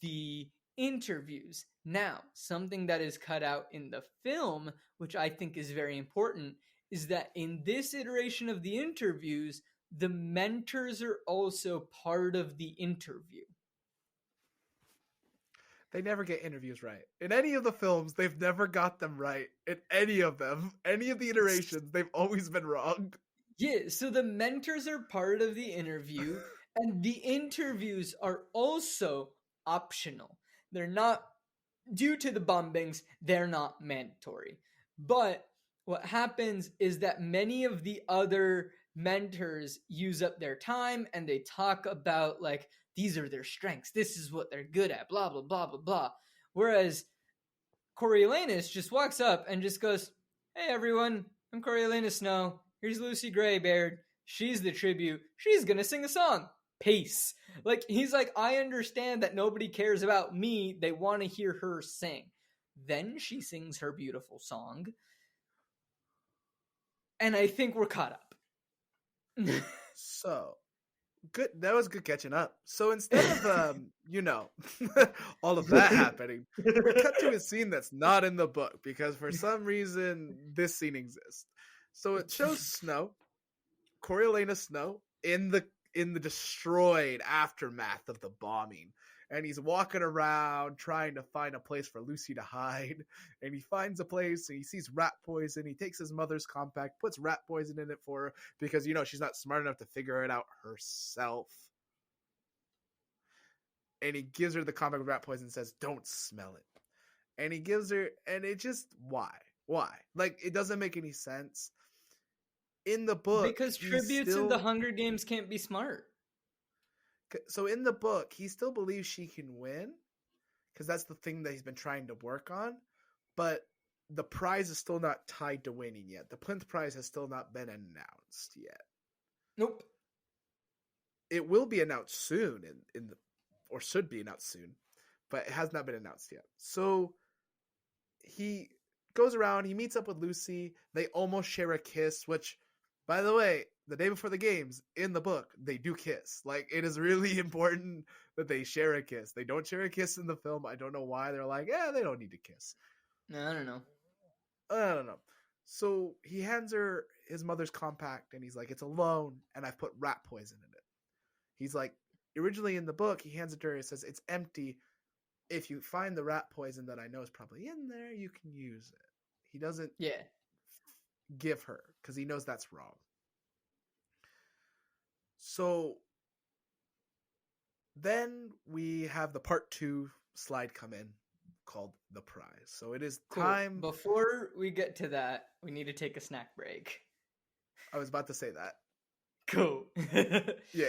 the interviews. Now, something that is cut out in the film, which I think is very important, is that in this iteration of the interviews, the mentors are also part of the interview. They never get interviews right. In any of the films, they've never got them right. In any of them, any of the iterations, they've always been wrong. Yeah, so the mentors are part of the interview, and the interviews are also optional. They're not, due to the bombings, they're not mandatory. But what happens is that many of the other mentors use up their time and they talk about, like, these are their strengths, this is what they're good at, blah, blah, blah, blah, blah. Whereas Coriolanus just walks up and just goes, hey, everyone, I'm Coriolanus Snow. Here's Lucy Greybeard. She's the tribute. She's going to sing a song. Peace. Like, he's like, I understand that nobody cares about me. They want to hear her sing. Then she sings her beautiful song. And I think we're caught up. So, good. That was good catching up. So instead of, all of that happening, we cut to a scene that's not in the book because for some reason this scene exists. So it shows Snow, Coriolanus Snow, in the destroyed aftermath of the bombing. And he's walking around trying to find a place for Lucy to hide. And he finds a place and he sees rat poison. He takes his mother's compact, puts rat poison in it for her because, she's not smart enough to figure it out herself. And he gives her the compact with rat poison and says, don't smell it. And he gives her, and it just, why? Why? Like, it doesn't make any sense. In the book, because tributes in the Hunger Games can't be smart. So in the book, he still believes she can win because that's the thing that he's been trying to work on. But the prize is still not tied to winning yet. The Plinth Prize has still not been announced yet. Nope. It will be announced soon, or should be announced soon, but it has not been announced yet. So he goes around, he meets up with Lucy. They almost share a kiss, which, by the way, the day before the games, in the book, they do kiss. Like, it is really important that they share a kiss. They don't share a kiss in the film. I don't know why. They're like, they don't need to kiss. No, I don't know. So he hands her his mother's compact, and he's like, it's alone, and I've put rat poison in it. He's like, originally in the book, he hands it to her, it says, it's empty. If you find the rat poison that I know is probably in there, you can use it. He doesn't give her, because he knows that's wrong. So then we have the part 2 slide come in called The Prize. So it is time. Before we get to that, we need to take a snack break. I was about to say that. Cool. Yeah.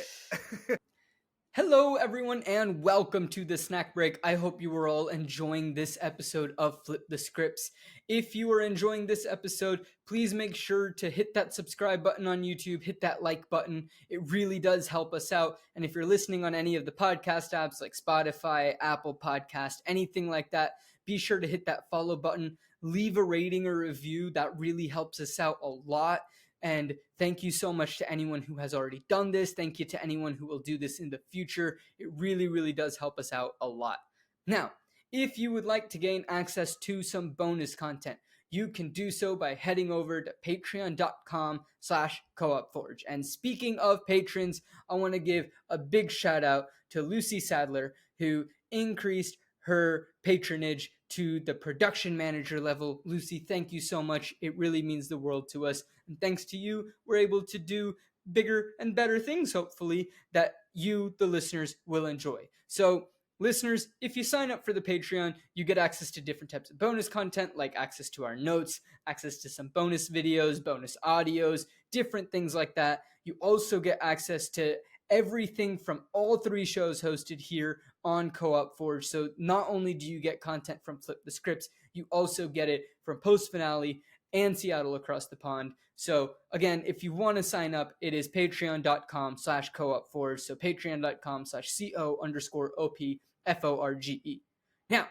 Hello, everyone, and welcome to the snack break. I hope you are all enjoying this episode of Flip the Scripts. If you are enjoying this episode, please make sure to hit that subscribe button on YouTube, hit that like button. It really does help us out. And if you're listening on any of the podcast apps like Spotify, Apple Podcast, anything like that, be sure to hit that follow button. Leave a rating or review. That really helps us out a lot. And thank you so much to anyone who has already done this. Thank you to anyone who will do this in the future. It really, really does help us out a lot. Now, if you would like to gain access to some bonus content, you can do so by heading over to patreon.com/coopforge. And speaking of patrons, I want to give a big shout out to Lucy Sadler, who increased her patronage to the production manager level. Lucy, thank you so much. It really means the world to us. And thanks to you, we're able to do bigger and better things, hopefully, that you, the listeners, will enjoy. So Listeners, if you sign up for the Patreon, you get access to different types of bonus content, like access to our notes, access to some bonus videos, bonus audios, different things like that. You also get access to everything from all 3 shows hosted here on Co-op Forge. So not only do you get content from Flip the Scripts, you also get it from Post Finale and Seattle Across the Pond. So again, if you want to sign up, it is patreon.com/coopforge. So patreon.com/CO_OPFORGE. Now,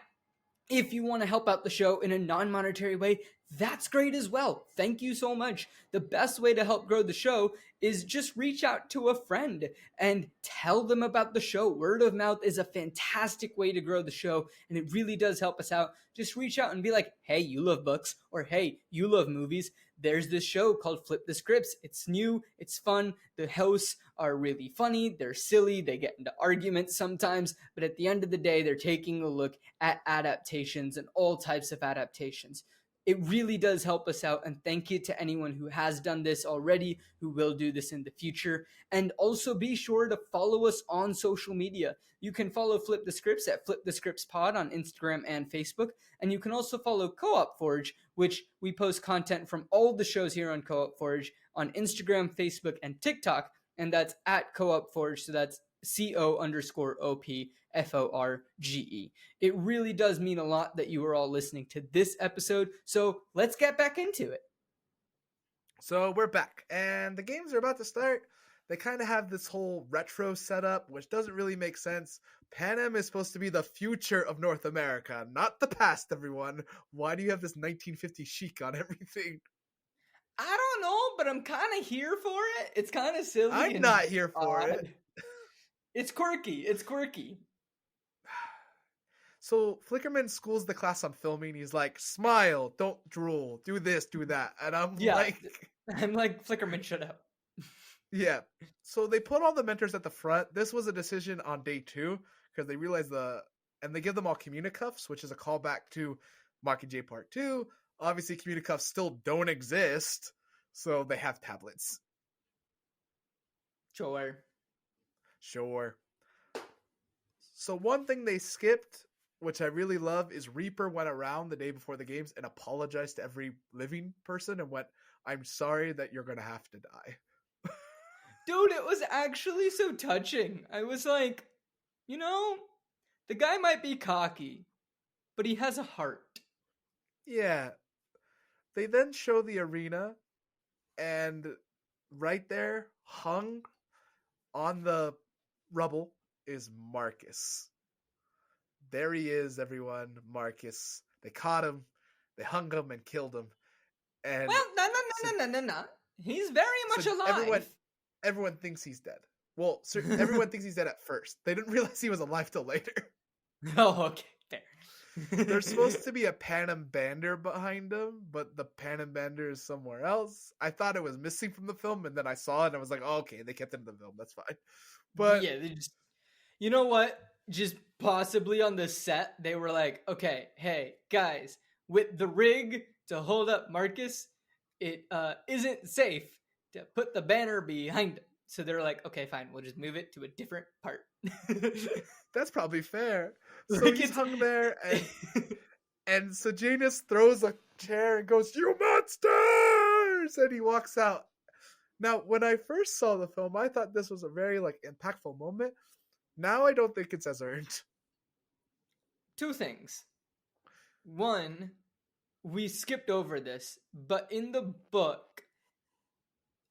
if you want to help out the show in a non-monetary way, that's great as well. Thank you so much. The best way to help grow the show is just reach out to a friend and tell them about the show. Word of mouth is a fantastic way to grow the show, and it really does help us out. Just reach out and be like, hey, you love books, or hey, you love movies. There's this show called Flip the Scripts. It's new, it's fun. The hosts are really funny, they're silly, they get into arguments sometimes, but at the end of the day, they're taking a look at adaptations and all types of adaptations. It really does help us out, and thank you to anyone who has done this already, who will do this in the future. And also be sure to follow us on social media. You can follow Flip the Scripts at Flip the Scripts Pod on Instagram and Facebook, and you can also follow Co-op Forge, which we post content from all the shows here on Co-op Forge on Instagram, Facebook, and TikTok, and that's at Co-op Forge, so that's CO_OPFORGE. It really does mean a lot that you are all listening to this episode, so let's get back into it. So we're back, and the games are about to start. They kind of have this whole retro setup, which doesn't really make sense. Panem is supposed to be the future of North America, not the past, everyone. Why do you have this 1950s chic on everything? I don't know, but I'm kind of here for it. It's kind of silly. I'm not here for it. It's quirky. So Flickerman schools the class on filming. He's like, smile, don't drool, do this, do that. And I'm like, Flickerman, shut up. Yeah. So they put all the mentors at the front. This was a decision on day 2 because they realized and they give them all communicuffs, which is a callback to Mockingjay Part 2. Obviously, communicuffs still don't exist, so they have tablets. Sure. So one thing they skipped, which I really love, is Reaper went around the day before the games and apologized to every living person and went, I'm sorry that you're going to have to die. Dude, it was actually so touching. I was like, the guy might be cocky, but he has a heart. Yeah. They then show the arena, and right there, hung on the rubble, is Marcus. There he is, everyone. Marcus. They caught him, they hung him, and killed him. And well, no. He's very much alive. Everyone thinks he's dead. Well, everyone thinks he's dead at first. They didn't realize he was alive till later. Oh, okay. Fair. There's supposed to be a Panem Bander behind him, but the Panem Bander is somewhere else. I thought it was missing from the film, and then I saw it, and I was like, oh, okay, they kept it in the film. That's fine. But yeah, they just... You know what? Just possibly on the set, they were like, okay, hey, guys, with the rig to hold up Marcus, it isn't safe to put the banner behind him. So they're like, okay, fine, we'll just move it to a different part. That's probably fair. So he's hung there, and Sejanus throws a chair and goes, you monsters! And he walks out. Now, when I first saw the film, I thought this was a very impactful moment. Now I don't think it's as earned. 2 things. One, we skipped over this, but in the book,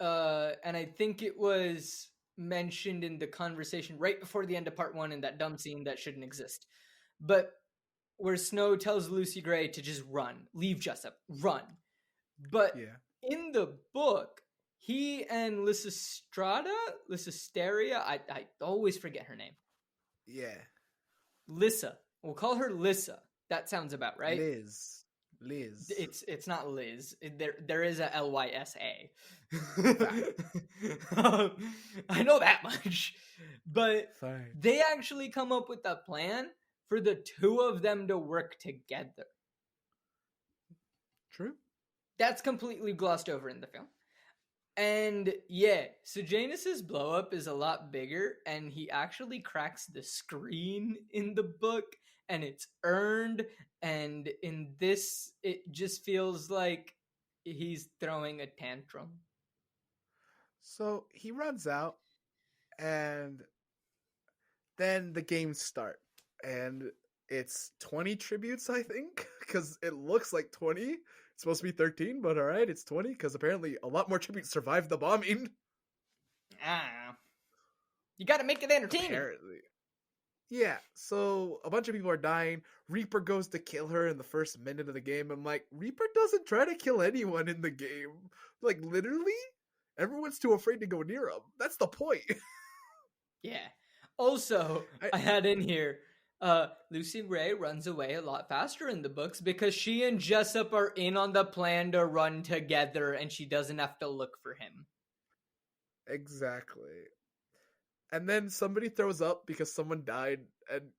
and I think it was mentioned in the conversation right before the end of part 1 in that dumb scene that shouldn't exist, but where Snow tells Lucy Gray to just run, leave Jessup, run. But in the book, he and Lysisteria, I always forget her name. Yeah. Lyssa. We'll call her Lyssa. That sounds about right. Liz. It's not Liz. There is a Lysa. I know that much. But fine. They actually come up with a plan for the 2 of them to work together. True. That's completely glossed over in the film. And yeah, so Janus's blow up is a lot bigger, and he actually cracks the screen in the book, and it's earned. And in this, it just feels like he's throwing a tantrum. So he runs out, and then the games start. And it's 20 tributes, I think, because it looks like 20. It's supposed to be 13, but all right, it's 20, because apparently a lot more tributes survived the bombing. You gotta make it entertaining. Apparently. Yeah, so a bunch of people are dying. Reaper goes to kill her in the first minute of the game. I'm like, Reaper doesn't try to kill anyone in the game. Like, literally, everyone's too afraid to go near him. That's the point. Yeah. Also, I had in here, Lucy Ray runs away a lot faster in the books because she and Jessup are in on the plan to run together, and she doesn't have to look for him. Exactly. And then somebody throws up because someone died, and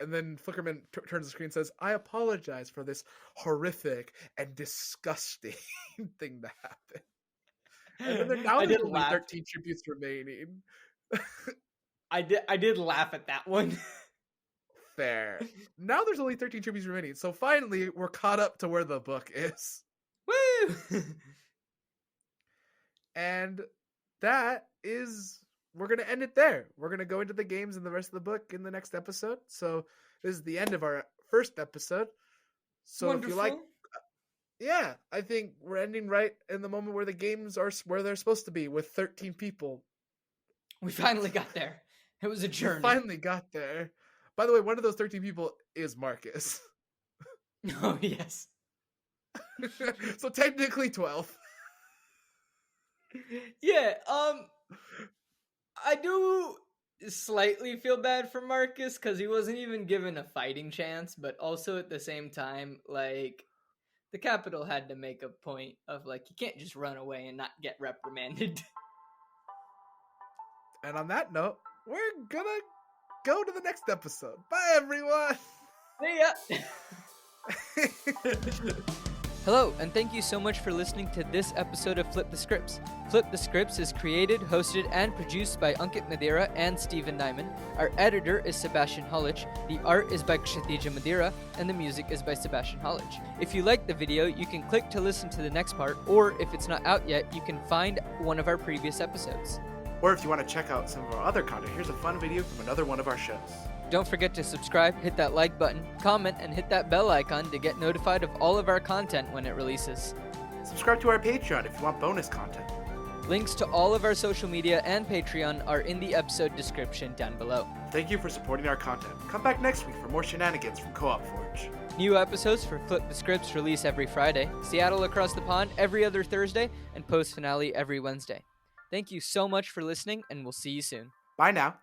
then Flickerman turns the screen and says, "I apologize for this horrific and disgusting thing to happen." And then now there's only 13 tributes remaining. I did laugh at that one. Fair. Now there's only 13 tributes remaining, so finally we're caught up to where the book is. Woo! And that is... we're going to end it there. We're going to go into the games and the rest of the book in the next episode. So this is the end of our first episode. So Wonderful. If you like... yeah, I think we're ending right in the moment where the games are where they're supposed to be, with 13 people. We finally got there. It was a journey. We finally got there. By the way, one of those 13 people is Marcus. Oh, yes. So technically 12. Yeah, I do slightly feel bad for Marcus because he wasn't even given a fighting chance, but also at the same time, like, the Capitol had to make a point of, like, you can't just run away and not get reprimanded. And on that note, we're gonna go to the next episode. Bye, everyone! See ya! Hello, and thank you so much for listening to this episode of Flip the Scripts. Flip the Scripts is created, hosted, and produced by Ankit Madhira and Stephen Nieman. Our editor is Sebastien Hollich, the art is by Kshitija Madhira, and the music is by Sebastien Hollich. If you like the video, you can click to listen to the next part, or if it's not out yet, you can find one of our previous episodes. Or if you want to check out some of our other content, here's a fun video from another one of our shows. Don't forget to subscribe, hit that like button, comment, and hit that bell icon to get notified of all of our content when it releases. Subscribe to our Patreon if you want bonus content. Links to all of our social media and Patreon are in the episode description down below. Thank you for supporting our content. Come back next week for more shenanigans from Co-op Forge. New episodes for Flip the Scripts release every Friday, Seattle Across the Pond every other Thursday, and post finale every Wednesday. Thank you so much for listening, and we'll see you soon. Bye now.